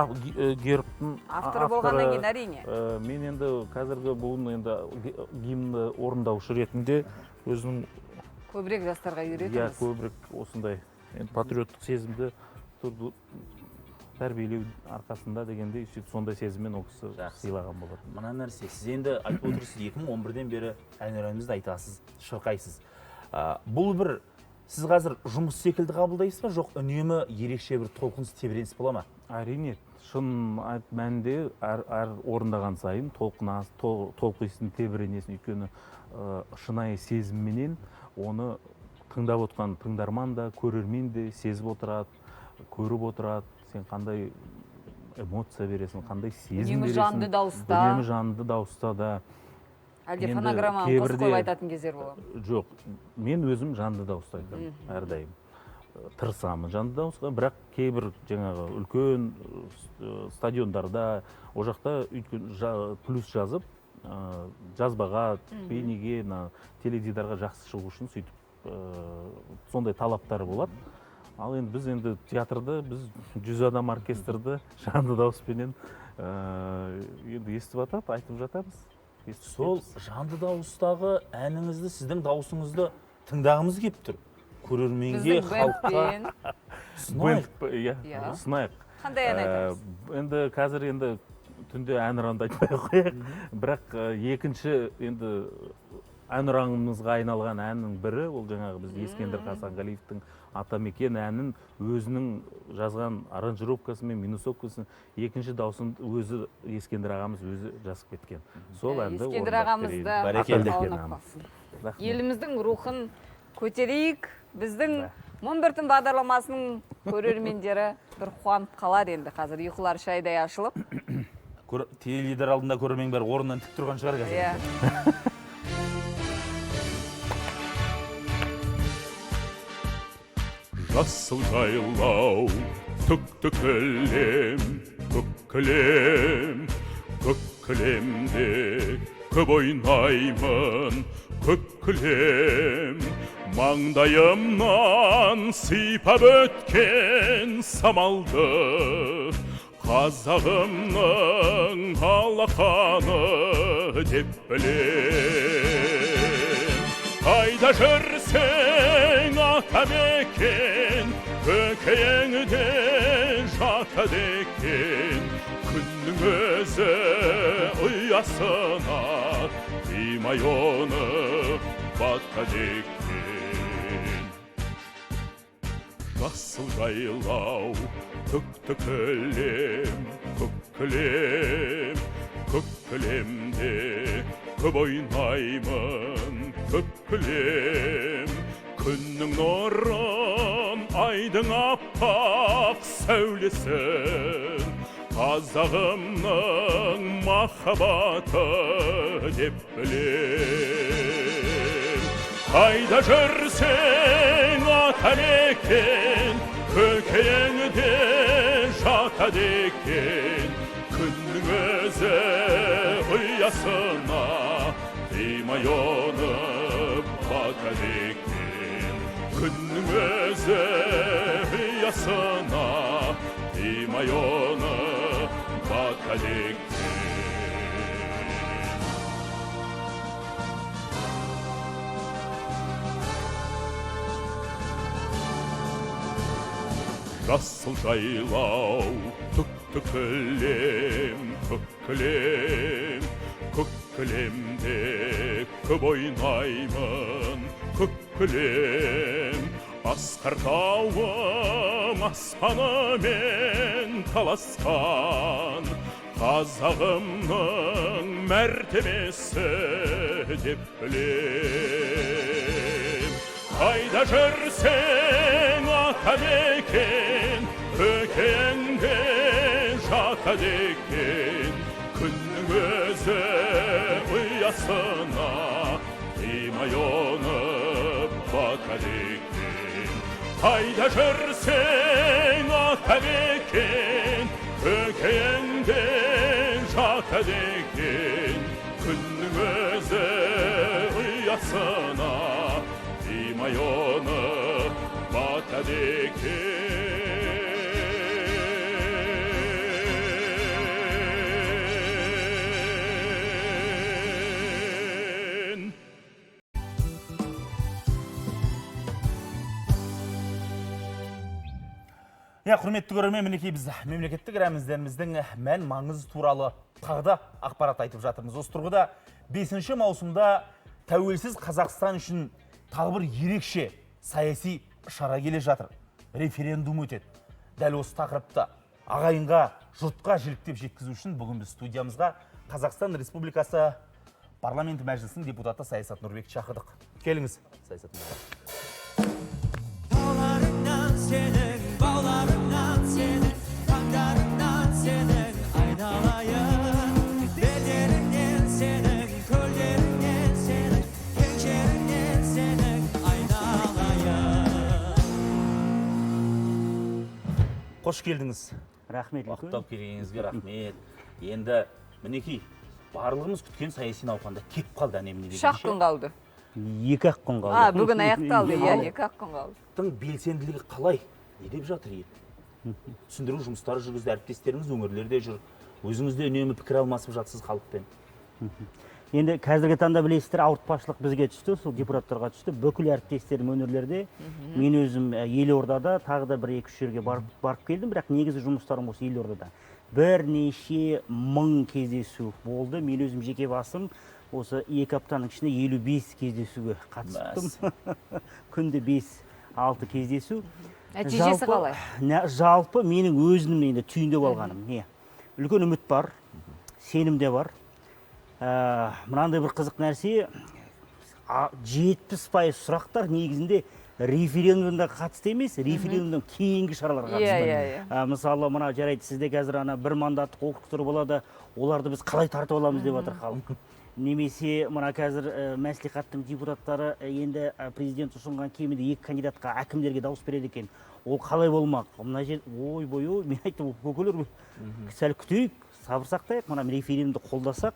гербтің авторы болғаннан кейін әрине. Мен енді қазіргі буын енді гимнді орындаушы ретінде өзінің көбірек жастарға үйретіңіз. Иә, көбірек осындай енді патриоттық сезімді тәрбиелеу арқасында дегенде сөйтіп сондай сезіммен ол кісі сыйлаған болатын. Мына нәрсе, сіз енді айтып отырсыз, 2011-ден бері әнұраныңызды айтасыз, шырқайсыз. Бұл бір сіз қазір жұмыс секілді қабылдайсыз ба, жоқ үнемі ерекше бір толқыныс тебіреніс бола ма? Әрине, шын мәнінде әр орындаған сайын толқысын тебіренесің, өйткені шынайы сезімменен оны тыңдап отқан тыңдарман да, көрермен де сезіп отырады, көріп отырады, сен қандай эмоция бересің, қандай сезім бересің. Үнемі жанды дауыста. Үнемі жанды дауыста да. Әлде фонограмма қосып қойып айтатын кездер болады? Жоқ, мен өзім жанды дауыста айтамын, әрдайым. Тырысамын жанды дауысқа, бірақ кейбір жаңағы үлкен стадиондарда, о жақта плюс жазып, жазбаға, бейнеге, теледидарға жақсы шығу үшін сөйтіп сондай талаптары болады. Ал енді біз театрда, біз 100 адам оркестрді жанды дауыспенен енді естіп атады, айтып жатамыз. Сол жанды дауыстағы әніңізді, сіздің дауысыңызды тыңдағымыз кеп тұр. Көрерменге, халыққа сынайық. Қандай ән айтамыз? Енді қазір түнде әнұранды айтпай қояйық, бірақ екінші әнұранымызға айналған әннің бірі, ол жаңағы біз Ескендір Хасанғалиевтің Атамекен әнін өзінің жазған аранжировкасымен, минусовкасын, екінші дауысын өзі Ескендір ағамыз өзі жазып кеткен. Сол әнді Ескендір ағамызды еліміздің рухын көтерейік. Біздің 11 түн бағдарламасының көрермендері бір қуанып қалады енді. Қазір ұйқылар шайдай ашылып. Теледидар алдында көрермен бәрі орнынан тік тұрған шығар қазір. Жасыл жайлау, түкті кілем, көк кілем, көк кілемде көп ойнаймын, көк кілем. Маңдайымнан сипап өткен самалды, қазағымның алақаны деп білем. Қайда жүрсең Атамекен, көкейіңде жатады екен. Күннің өзі ұясына тимай оны батады екен. Жасыл жайлау, түкті кілем, көк кілем, көк кілемде көп ойнаймын, көк кілем. Күннің нұрын, айдың аппақ сәулесін, қазағымның махаббаты деп білем. Қайда жүрсең Атамекен, көкейіңде жатады екен. Күннің өзі ұясына тимай оны батады екен. Күннің өзі ұясына тимай оны батады екен. Жасыл жайлау, түкті кілем, көк кілем, көк кілемде көп ойнаймын, көк кілем. Асқар тауым аспанымен таласқан, қазағымның мәртебесі деп білем. Қайда жүрсең Атамекен, көкейіңде жатады екен. Күннің өзі ұясына тимай оны батады екен. Қайда жүрсең Атамекен, көкейіңде жатады екен. Күннің өзі ұясына тимай оны батады екен. Құрметті көрермен, мінекей біз мемлекеттік рәміздеріміздің мән маңызы туралы тағы да ақпарат айтып жатырмыз. Осы тұрғыда 5 маусымда тәуелсіз Қазақстан үшін тағы бір ерекше саяси шара келе жатыр. Референдум өтеді. Дәл осы тақырыпта ағайынға, жұртқа жіліктеп жеткізу үшін бүгін біз студиямызға Қазақстан Республикасы парламенті мәжілісінің депутаты Саясат Нұрбекті шақырдық. Келіңіз, Саясат Нұрбек. Dağlarından senin, bağlarından senin, kanlarından senin aynalayın. Bederinden senin, köllerinden senin, gençlerinden senin aynalayın. Қош келдіңіз. Рахмет. Уақыттап келгеніңізге рахмет. Енді мінекей барлығымыз күткен саяси науқанда кеп қалды әнеміне дегенше. Шақ күн қалды. 2-ақ күн қалды. Бүгін аяқталды, иә, 2-ақ күн қалды. Белсенділігі қалай? Не деп жатыр ел? Түсіндіру жұмыстары жүргізді, әріптестеріңіз өңірлерде жүр. Өзіңіз де үнемі пікір алмасып жатсыз халықпен. Енді қазіргі таңда білесіздер, ауыртпашылық бізге түсті, сол депутаттарға түсті. Бүкіл әріптестерім өңірлерде, мен өзім Елордада тағы да 1-2 жерге барып келдім, бірақ негізі жұмыстарым осы Елордада. Бірнеше мың кездесу болды. Мен өзім жеке басым осы 2 аптаның ішінде 55 кездесуге қатыстым. Күнде 5-6 кездесу. Нәтижесі қалай? Жалпы менің өзімнің енді түйіндеп алғаным не? Үлкен үміт бар, сенім де бар. Мынандай бір қызық нәрсе, 70% сұрақтар негізінде референдумға қатысты емес, референдумдан кейінгі шараларға қатысты. Мысалы, мына жарайды, сізде қазір бір мандаттық округтер болады, оларды біз қалай тартып аламыз деп жатыр халық. Немесе мына қазір мәслихаттың депутаттары енді президент ұсынған кемінде 2 кандидатқа әкімдерге дауыс береді екен. Ол қалай болмақ? Мына жер ой-бой, мен айттым, көкелер сәл күтейік, сабыр сақтайық, мына референдумды қолдасақ,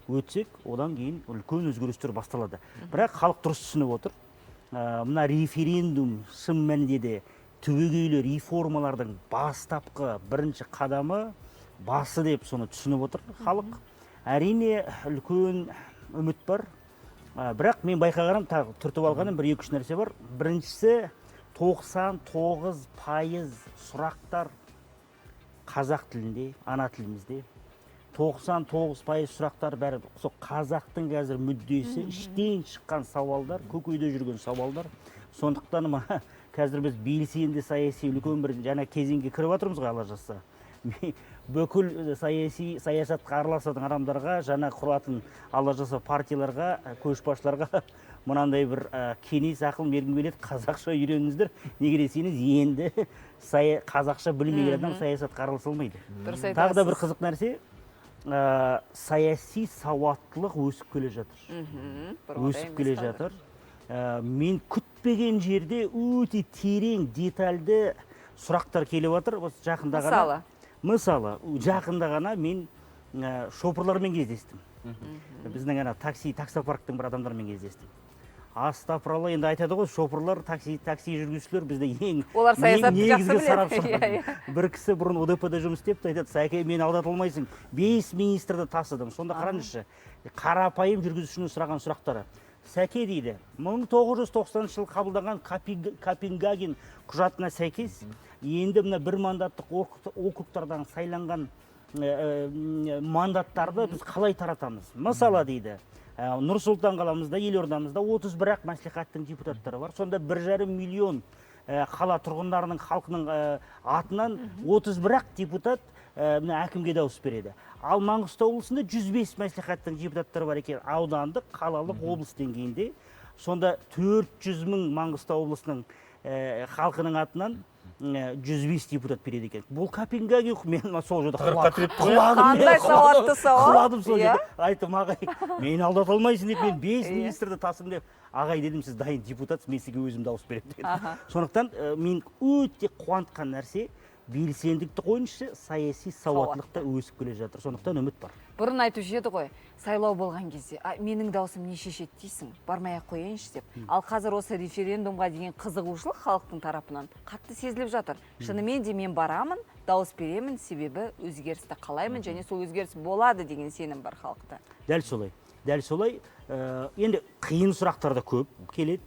өтсек, одан кейін үлкен өзгерістер басталады. Бірақ халық дұрыс түсініп отыр. Мына референдум шын мәнінде де түбегейлі реформалардың бастапқы бірінші қадамы басы деп соны түсініп отыр халық. Әрине үлкен үміт бар. Бірақ мен байқағаным, түртіп алғаным 1-2 нәрсе бар. Біріншісі 99% сұрақтар қазақ тілінде, ана тілімізде. 99% сұрақтар бәрі қазақтың қазір мүддесі, іштен шыққан сауалдар, көкейде жүрген сауалдар. Сондықтан қазір біз белсенді саяси үлкен бір жаңа кезеңге кіріп жатырмыз ғой, Алла жазса. Бүкіл саясатқа араласатын адамдарға, жаңа құратын Алла жазса партияларға, көшбасшыларға мынандай бір кеңес ақыл бергім келеді, қазақша үйреніңіздер. Неге десеңіз, енді қазақша білмеген адам саясатқа араласа алмайды. Тағы да бір қызық нәрсе, саяси сауаттылық өсіп келе жатыр. Мен күтпеген жерде өте терең, детальды сұрақтар келіп жатыр. Мысалы, жақында ғана мен шопырлармен кездестім. Біздің таксопарктың бір адамдармен кездестім. Астапыралла, енді айтады ғой, шопырлар, такси жүргізушілер бізде ең негізгі сарапшылар. Бір кісі бұрын ОДП-де жұмыс істепті, айтады, Сәке, мен алдатылмайсың, 5 министрді тасыдым. Сонда қараңызшы, қарапайым жүргізушінің сұраған сұрақтары. Сәке дейді, 1990 жылы қабылданған Копенгаген құжатына сәйкес, енді мына бір мандаттық округтардан сайланған мандаттарды біз қалай таратамыз? Мысалы дейді, Нұр-Сұлтан қаламызда, Елордамызда 31 мәслихаттың депутаттары бар. Сонда 1,5 миллион қала тұрғындарының халқының атынан 31 депутат әкімге дауыс береді. Ал Маңғыстау облысында 105 мәслихаттың депутаттары бар екен, аудандық, қалалық, облыс деңгейінде. Сонда 400 мың Маңғыстау облысының халқының атынан 105 депутат береді екен. Бұл Копенгаген, мен сол жерде құладым сол жерде. Айттым, ағай, мен алдата алмайсың деп, мен 5 министрді тасым деп. Ағай дедім, сіз дайын депутат, мен сізге өзім дауыс беремін. Сондықтан мен өте қуантқан нәрсе, белсендікті қойыншы саяси сауаттылықта өсіп келе жатыр. Сондықтан үміт бар. Бұрын айтып жеді ғой, сайлау болған кезде, менің даусым не шешеді дейсің, бармай-ақ қояйыншы деп. Ал қазір осы референдумға деген қызығушылық халықтың тарапынан қатты сезіліп жатыр. Шынымен де мен барамын, дауыс беремін, себебі өзгерісті қалаймын, және сол өзгеріс болады деген сенім бар халықта. Дәл солай. Енді қиын сұрақтар да көп келеді.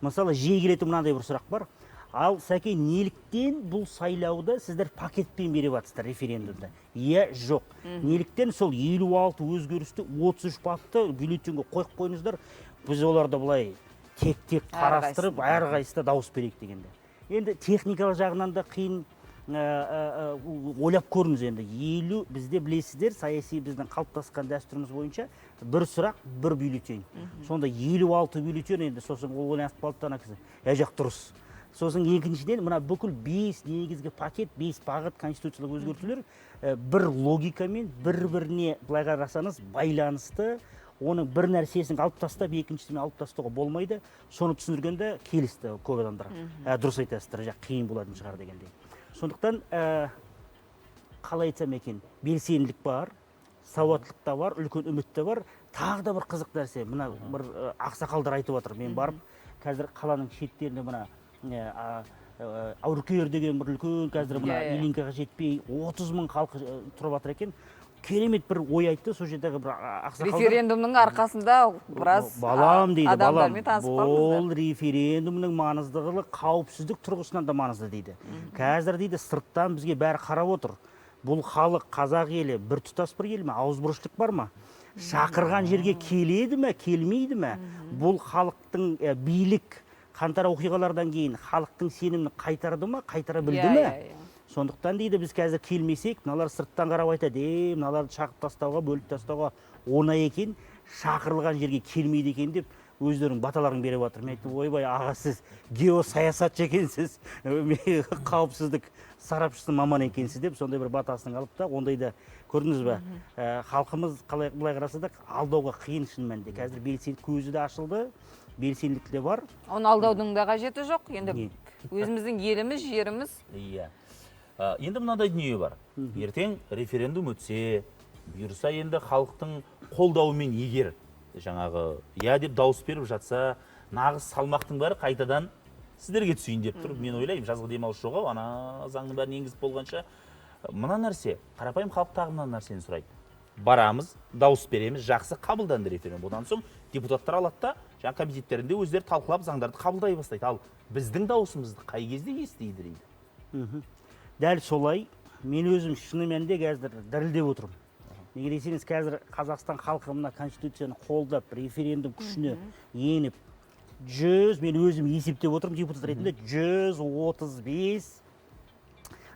Мысалы, жиі келетін мынандай бір сұрақ бар. Ал Сәке, неліктен бұл сайлауды сіздер пакетпен беріп жатсыздар референдумда? Иә, жоқ. Неліктен сол 56 өзгерісті 33 бапты бюллетенге қойып қойыңыздар, біз оларды былай тек қарастырып, әрқайсысына дауыс берейік дегенде. Енді техникалық жағынан да қиын, ойлап көріңіз енді. Бізде білесіздер, саяси біздің қалыптасқан дәстүріміз бойынша бір сұрақ, бір бюллетен. Сонда 56 бюллетен, енді сосын ол ойланып қалды ана кісі. Жақ дұрыс. Сосын екіншіден, мына бүкіл 5 негізгі пакет, 5 бағыт конституциялық өзгертулер бір логикамен, бір-біріне былай қарасаңыз байланысты, оның бір нәрсесін алып тастап, екіншісін алып тастауға болмайды. Соны түсіндіргенде келісті көп адамдар. Дұрыс айтасыздар, қиын болатын шығар дегендей. Сондықтан қалай айтсам екен, белсенділік бар, сауаттылық та бар, үлкен үміт те бар. Тағы да бір қызық нәрсе, мына бір ақсақалдар айтып отыр. Мен барып, қазір қаланың шеттерінде мына Ауркер деген бір үлкен қазір мына Илинкаға жетпей 30 мың халқы тұрып жатыр екен. Керемет бір ой айтты, сол жердегі бір ақсақалдар. Референдумның арқасында біраз адамдармен танысып қалдыңыздар. Бұл референдумның маңыздылығы қауіпсіздік тұрғысынан да маңызды дейді. Қазір дейді сырттан бізге бәрі қарап отыр. Бұл халық, қазақ елі бір тұтас бір ел ме, ауызбіршілік бар ма? Шақырған жерге келеді ме, келмейді ме? Бұл халықтың билік қантара оқиғалардан кейін халықтың сенімін қайтарды ма, қайтара білді ме? Сондықтан дейді, біз қазір келмесек, мыналар сырттан қарап айтады, мыналарды шақырып тастауға, бөліп тастауға оңай екен, шақырылған жерге келмейді екен деп өздерінің баталарын беріп жатыр. Мен айттым, ойбай, аға, сіз геосаясатшы екенсіз, қауіпсіздік сарапшысы маман екенсіз деп, сондай бір батасын алып та, ондайда көрдіңіз бе? Халқымыз қалай қараса да алдауға қиын шын мәнінде. Қазір белсенділік көзі де ашылды, белсенділік те бар. Оны алдаудың да қажеті жоқ. Енді өзіміздің еліміз, жеріміз. Иә. Енді мынандай дүние бар. Ертең референдум өтсе, бұйырса енді халықтың қолдауымен егер жаңағы иә деп дауыс беріп жатса, нағыз салмақтың бәрі қайтадан сіздерге түсейін деп тұр. Мен ойлаймын, жазғы демалыс жоқ, ана заңның бәрін енгізіп болғанша, мына нәрсе, қарапайым халық тағы мына нәрсені сұрайды. Барамыз, дауыс береміз, жақсы қабылданды референдум. Одан соң депутаттар алады да, жаңа комитеттерінде өздері талқылап заңдарды қабылдай бастайды. Ал біздің дауысымызды қай кезде естиді дейді. Дәл солай, мен өзім шыны мәнінде қазір дірілдеп отырмын. Неге десеңіз, қазір Қазақстан халқы мына конституцияны қолдап, референдум күшіне еніп, мен өзім есептеп отырмын депутат ретінде, 135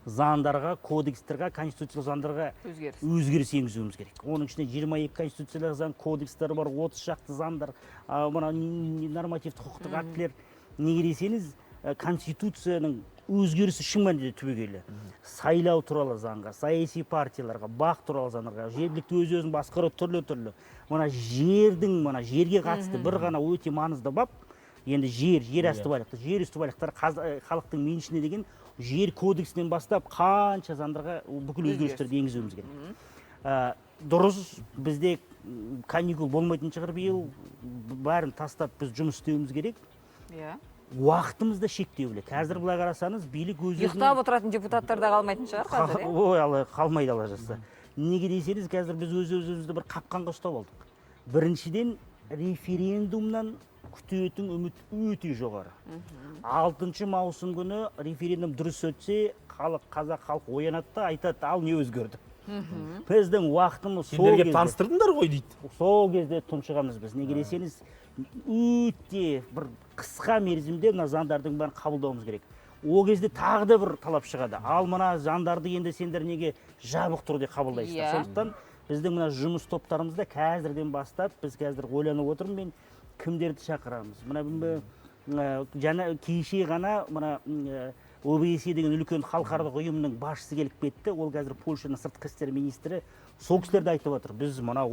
заңдарға, кодекстерға, конституциялық заңдарға өзгеріс енгізуіміз керек. Оның ішінде 22 конституциялық заң, кодекстер бар, 30 шақты заңдар, нормативті құқықтық актілер. Неге десеңіз, конституцияның өзгерісі шын мәнінде түбегейлі. Сайлау туралы заңға, саяси партияларға, бақ туралы заңдарға, жергілікті өзін басқару түрлі. Мына жерге қатысты бір ғана өте маңызды бап, енді жер асты байлықтар. Жер асты байлықтар халықтың меншігіне деген жер кодексінен бастап қанша заңдарға бүкіл өзгерістерді енгізуіміз керек. Дұрыс, бізде каникул болмайтын шығар биыл, бәрін тастап біз жұмыс істеуіміз керек. Уақытымызды шектеулі. Қазір былай қарасаңыз, билік өзінің... Ұйықтап отыратын депутаттар да қалмайтын шығар қазір, Ой, қалмайды ала жазса. Неге десеңіз, қазір біз өзімізді бір қапқанға ұстап алдық. Біріншіден, референдумнан күтетін үміт өте жоғары. 6 маусым күні референдум дұрыс өтсе, қазақ халық оянады да айтады, ал не өзгерді. Біздің уақытымыз сендерге таныстырдыңдар ғой дейді. Сол кезде тұншығамыз біз. Неге десеңіз, өте бір қысқа мерзімде мына заңдардың бәрін қабылдауымыз керек. Ол кезде тағы да бір талап шығады. Ал мына заңдарды енді сендер неге жабық түрде қабылдайсыздар? Сондықтан біздің мына жұмыс топтарымызда қазірден бастап біз қазір ойланып отырмын, мен кімдерді шақырамыз. Мына кеше ғана мына ОБСЕ деген үлкен халықаралық ұйымның басшысы келіп кетті. Ол қазір Польшаның сыртқы істер министрі. Сол кісілерді айтып отыр. Біз мына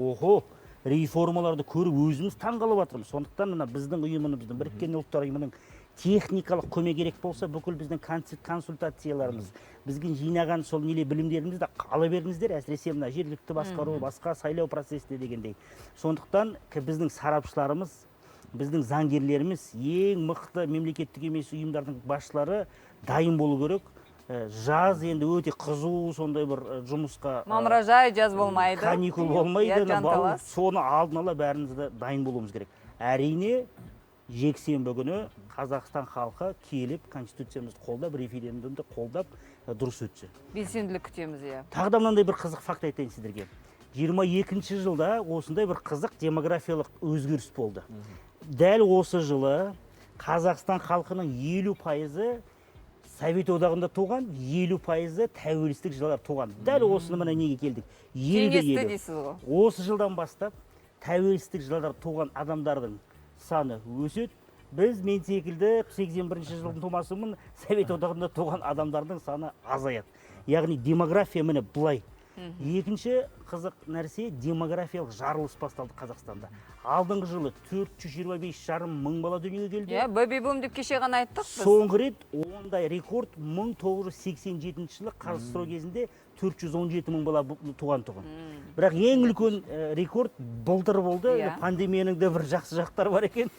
реформаларды көріп өзіміз таңғалып жатырмыз. Сондықтан мына біздің ұйымымыздың, біріккен ұлттар ұйымының техникалық көмек керек болса, бүкіл біздің консультацияларымыз, бізге жинаған сол білімдерімізді ала беріңіздер, әсіресе мына жергілікті басқару, басқа сайлау процесінде дегендей. Сондықтан біздің сарапшыларымыз, біздің заңгерлеріміз, ең мықты мемлекеттік емес ұйымдардың басшылары дайын болу керек. Жаз енді өте қызу, сондай бір жұмысқа... Мамыражай жаз болмайды. Каникул болмайды. Соны алдын ала бәрімізді дайын болуымыз керек. Әрине, жексенбі күні Қазақстан халқы келіп конституциямызды қолдап, референдумды қолдап дұрыс өтсе. Белсенділік күтеміз, иә. Тағы да мынандай бір қызық факт айтайын сіздерге. 22 жылда осындай бір қызық демографиялық өзгеріс болды. Дәл осы жылы Қазақстан халқының 50% Совет одағында туған, 50% тәуелсіздік жылдар туған. Дәл осыны мына неге келдік. Кеңесті дейсіз ғой. Осы жылдан бастап тәуелсіздік жылдар туған адамдардың саны өседі. Біз мен секілді 81 жылдың тумасымын, Совет одағында туған адамдардың саны азаяды. Яғни демография міне бұлай. Екінші қызық нәрсе, демографиялық жарылыс басталды Қазақстанда. Алдыңғы жылы 425,5 мың бала дүниеге келді. Бэби-бум деп кеше ғана айттық біз. Соңғы рет ондай рекорд 1987 жылы Қарсы кезінде 417 мың бала туған. Бірақ ең үлкен рекорд былтыр болды. Пандемияның да бір жақсы жақтары бар екен.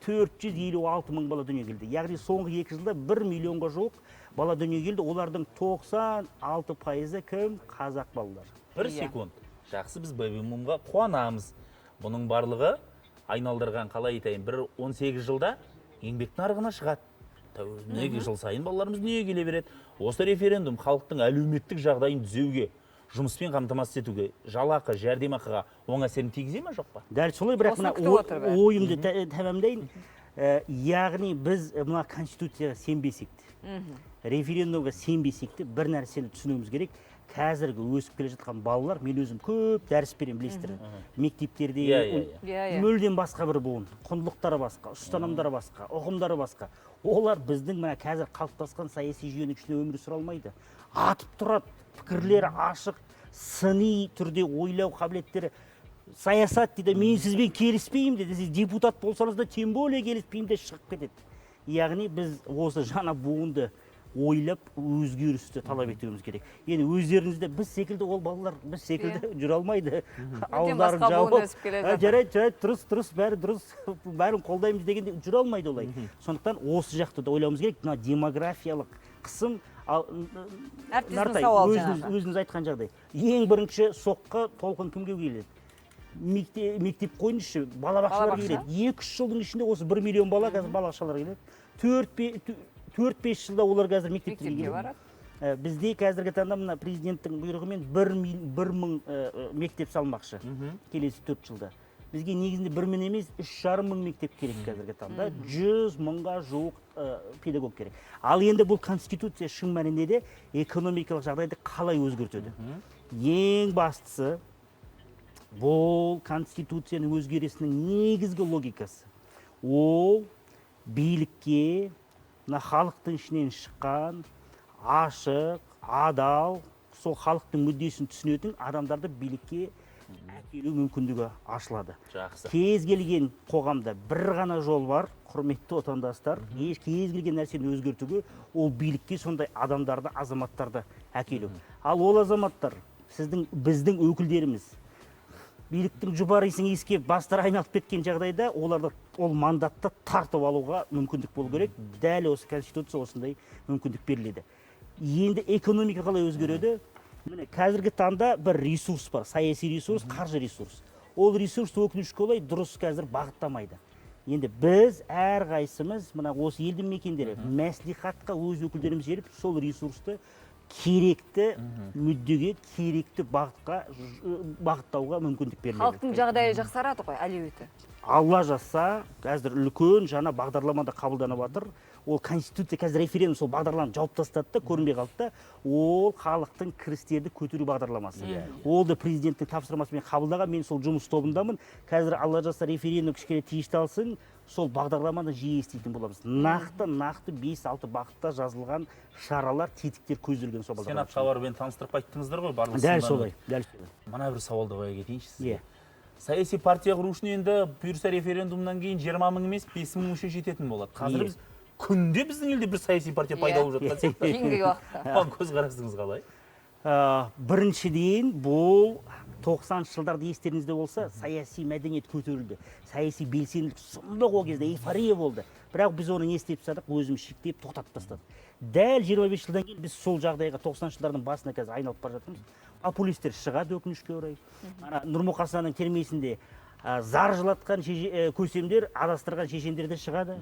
456 мың бала дүниеге келді. Яғни соңғы 2 жылда 1 миллионға жоқ бала дүниеге келді. Олардың 96% кім? Қазақ балалар. Бір секунд. Жақсы, біз бэби-бумға қуанамыз. Бұның барлығы айналдырған, қалай айтайын, бір 18 жылда еңбек нарығына шығады. Неге жыл сайын балаларымыз дүниеге келе береді. Осы референдум халықтың әлеуметтік жағдайын түзеуге, жұмыспен қамтамасыз етуге, жалақы, жәрдемақыға оң әсерін тигізе ме, жоқ па? Дәл солай, бірақ мына ойымды тәмамдайын. Яғни біз мына конституцияға сенбесек те, референдумға сенбесек те, бір нәрсені түсінуіміз керек. Қазіргі өсіп келе жатқан балалар, мен өзім көп дәріс берем, білесіздер. Мектептерде мүлден басқа бір буын, құндылықтары басқа, ұстанымдары басқа, ұғымдары басқа. Олар біздің мына қазір қалыптасқан саяси жүйенің ішінде өмір сүре алмайды. Атып тұрады, пікірлері ашық, сыни түрде ойлау қабілеттері. Саясат дейді, мен сізбен келіспеймін дейді, сіз депутат болсаңыз да тем более келіспеймін де шығып кетеді. Яғни біз осы жаңа буынды ойлап өзгерісті талап етуіміз керек. Енді өздеріңізде біз секілді ол балалар біз секілді жүре алмайды. Ауыздарын жауып, жарайды, дұрыс, бәрі дұрыс, бәрін қолдаймыз дегенде жүре алмайды олай. Сондықтан осы жақты да ойлауымыз керек. Мына демографиялық қысым, Нартай, өзіңіз айтқан жағдай. Ең бірінші соққы толқын кімге келеді? Мектеп қойыңызшы, балабақшалар келеді. 2-3 жылдың ішінде осы 1 миллион бала қазір балабақшалар келеді. 4-5 жылда олар қазір мектепке келеді. Бізде қазіргі таңда мына президенттің бұйрығымен 1 мың мектеп салмақшы келесі 4 жылда. Бізге негізінде 1 мың емес 3,5 мың мектеп керек қазіргі таңда. 100 мыңға жуық педагог керек. Ал енді бұл конституция шын мәнінде экономикалық жағдайды қалай өзгертеді? Ең бастысы бұл конституцияның өзгерісінің негізгі логикасы. Ол билікке халықтың ішінен шыққан, ашық, адал, сол халықтың мүддесін түсінетін адамдарды билікке әкелу мүмкіндігі ашылады. Кез келген қоғамда бір ғана жол бар, құрметті отандастар, кез келген нәрсені өзгертуге, ол билікке сондай адамдарды, азаматтарды әкелу. Ал ол азаматтар, біздің өкілдеріміз, биліктің жұпарысын иіскеп бастары айналып кеткен жағдайда оларды ол мандатты тартып алуға мүмкіндік болу керек. Дәл осы конституция осындай мүмкіндік беріледі. Енді экономика қалай өзгереді? Міне қазіргі таңда бір ресурс бар, саяси ресурс, қаржы ресурс. Ол ресурс өкінішке орай дұрыс қазір бағыттамайды. Енді біз әрқайсымыз мына осы елді мекендері мәслихатқа өз өкілдеріміз жіберіп, сол ресурсты керекті мүддеге, керекті бағыттауға мүмкіндік беріледі. Халықтың жағдайы жақсарады ғой, әлеуеті. Алла жазса, қазір үлкен жаңа бағдарламада қабылданып жатыр. Ол конституция қазір референдум сол бағдарламаны жауып тастады да, көрінбей қалды да, ол халықтың кірістерді көтеру бағдарламасы. Ол да президенттің тапсырмасымен қабылдаған, мен сол жұмыс тобындамын. Қазір Алла жазса референдум кішкене тиішталсын, сол бағдарламаны жиі еститін боламыз. Нақты 5-6 бағытта жазылған шаралар, тетіктер көзделген сол бағдарлама. Сенат хабарымен таныстырып айттыңыздар ғой, барлық дәл солай. Мына бір сауалды қоя кетейінші сізге. Саяси партия құру үшін енді бұйырса референдумнан кейін 20 мың емес 5 мың мүше жететін болады. Қазір біз күнде біздің елде бір саяси партия пайда болып жатқан сияқты. Кейінгі уақытта. Көзқарасыңыз қалай? Біріншіден бұл 90 жылдарды естеріңізде болса, саяси мәдениет көтерілді. Саяси белсенділік сұмдық ол кезде эйфория болды. Бірақ біз оны не істеп тастадық, өзіміз шектеп тоқтатып тастадық. Дәл 25 жылдан кейін біз сол жағдайға 90 жылдардың басына қазір айналып бара жатырмыз. Популистер шығады өкінішке орай. Нұрмұқасанның термесінде зар жылатқан көсемдер, адастырған шешендер де шығады.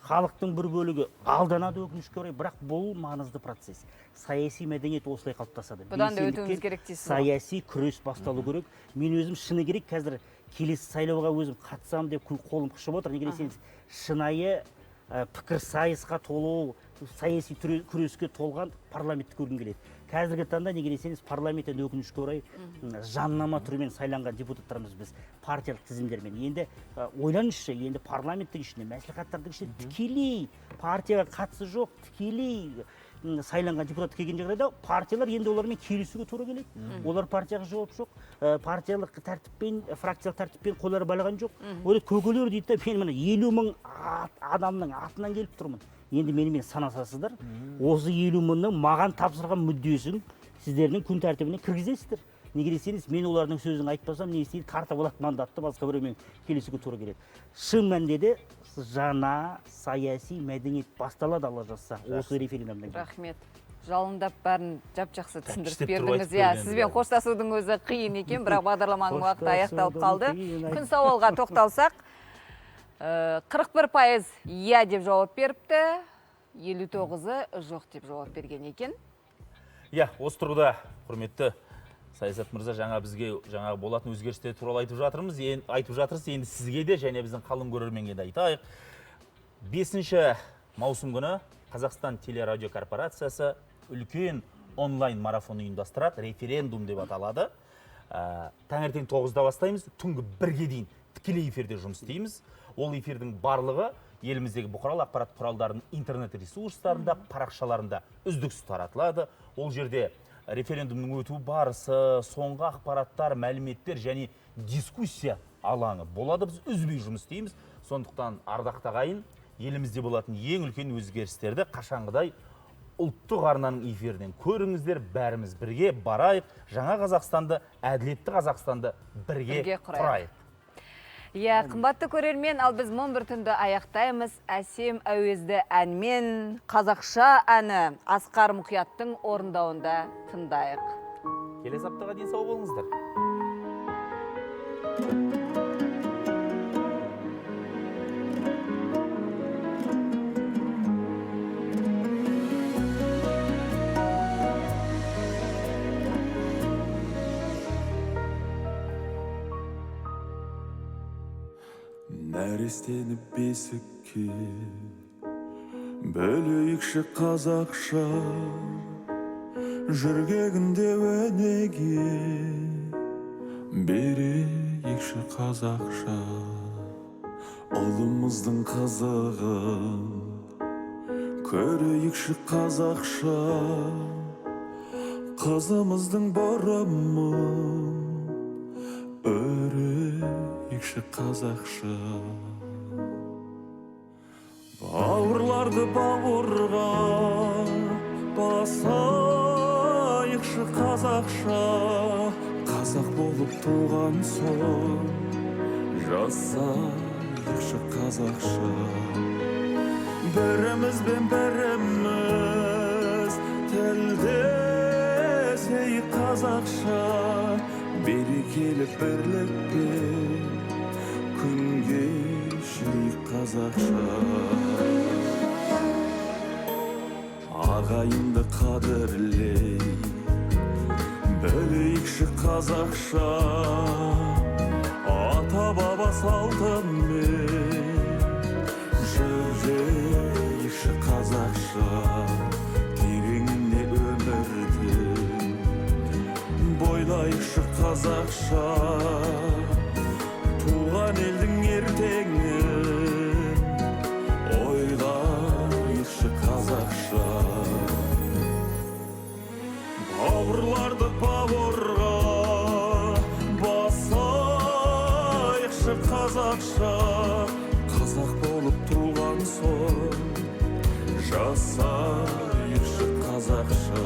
Халықтың бір бөлігі алданады өкінішке орай, бірақ бұл маңызды процесс. Саяси мәдениет осылай қалыптасады. Бұдан да өтуіміз керек дейсіз. Саяси күрес басталу керек. Мен өзім шыны керек, қазір келесі сайлауға өзім қатысам деп қолым қышып отыр. Неге десеңіз, шынайы пікір сайысқа толу, саяси күреске толған парламентті көргім келеді. Қазіргі таңда неге десеңіз, парламенттен өкінішке орай жаннама түрімен сайланған депутаттарымыз біз партиялық тізімдермен. Енді ойланыңызшы, енді парламенттің ішінде, мәслихаттардың ішінде тікелей партияға қатысы жоқ, тікелей сайланған депутат келген жағдайда партиялар енді олармен келісуге тура келеді. Олар партияға жауап жоқ, партиялық тәртіппен, фракциялық тәртіппен қолдары байлаған жоқ. Олар көгілер дейді, мен мына 50 мың адамның атынан келіп тұрмын. Енді менімен санасасыздар, осы 50 мыңның маған тапсырған мүддесін сіздердің күн тәртібіне кіргізесіздер. Неге десеңіз, мен олардың сөзін айтпасам, не істейді, тартып алады мандатты, басқа біреумен келісуге тура келеді. Шын мәнінде жаңа саяси мәдениет басталады, Алла жазса, осы референдумдан кейін. Рахмет. Жалындап бәрін жап-жақсы түсіндіріп бердіңіз. Сізбен қоштасудың өзі қиын екен, бірақ бағдарламаның уақыты аяқталып қалды. Күн сауалға тоқталсақ, 41% иә деп жауап беріпті, 59-ы жоқ деп жауап берген екен. Осы тұрғыда, құрметті Саясат мырза, жаңа бізге болатын өзгерістер туралы айтып жатырмыз. Енді сізге де және біздің қалың көрерменге де айтайық. 5 маусым күні Қазақстан телерадио корпорациясы үлкен онлайн марафон ұйымдастырады, референдум деп аталады. Таңертең 9-да бастаймыз, түнгі 1-ге дейін тікелей эфирде жұмыс істейміз. Ол эфирдің барлығы еліміздегі бұқаралық ақпарат құралдарының интернет ресурстарында, парақшаларында үздіксіз таратылады. Ол жерде референдумның өту барысы, соңғы ақпараттар, мәліметтер және дискуссия алаңы болады. Біз үзбей жұмыс істейміз. Сондықтан ардақты ағайын, елімізде болатын ең үлкен өзгерістерді қашанғыдай ұлттық арнаның эфирінен көріңіздер, бәріміз бірге барайық, жаңа Қазақстанды, әділетті Қазақстанды бірге құрайық. Қымбатты көрермен, ал біз 11 түнді аяқтаймыз. Әсем әуезді әнмен қазақша әні Асқар Мұқияттың орындауында тыңдайық. Келесі аптаға дейін сау болыңыздар. Нәрестені бесікке бөлейікші қазақша, жүргегінде өнеге берейікші қазақша. Ұлымыздың қызығын көрейікші қазақша, қызымыздың бұрымын өрейікші қазақша. Бауырларды бауырға басайықшы қазақша, қазақ болып туған соң жасайықшы қазақша. Бірімізбен біріміз тілдесейік қазақша, берекелі бірлікпен күнге кешейік қазақша. Ағайынды қадірлей білейікші қазақша, ата баба салтымен жүрейікші қазақша. Тереңіне өмірді бойлайықшы қазақша, туған елдің ертеңін ойлайықшы қазақша. Бауырларды бауырға басайықшы қазақша, қазақ болып туған соң жасайықшы қазақша.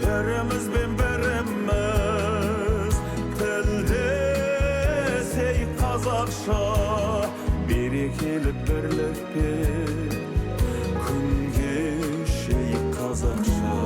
Бірімізбен біріміз тілдесейік қазақша, берекелі бірлікпен күн кешейік қазақша.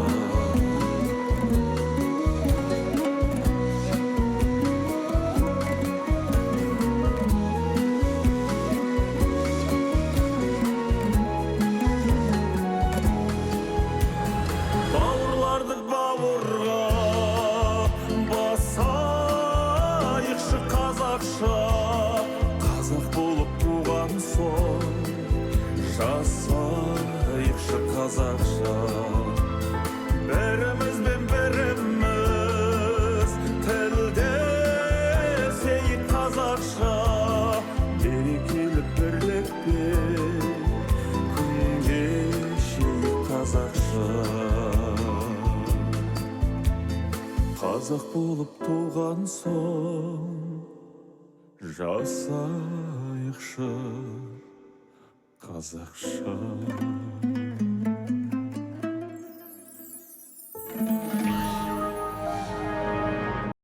қазақ болып туған соң жасайықшы қазақша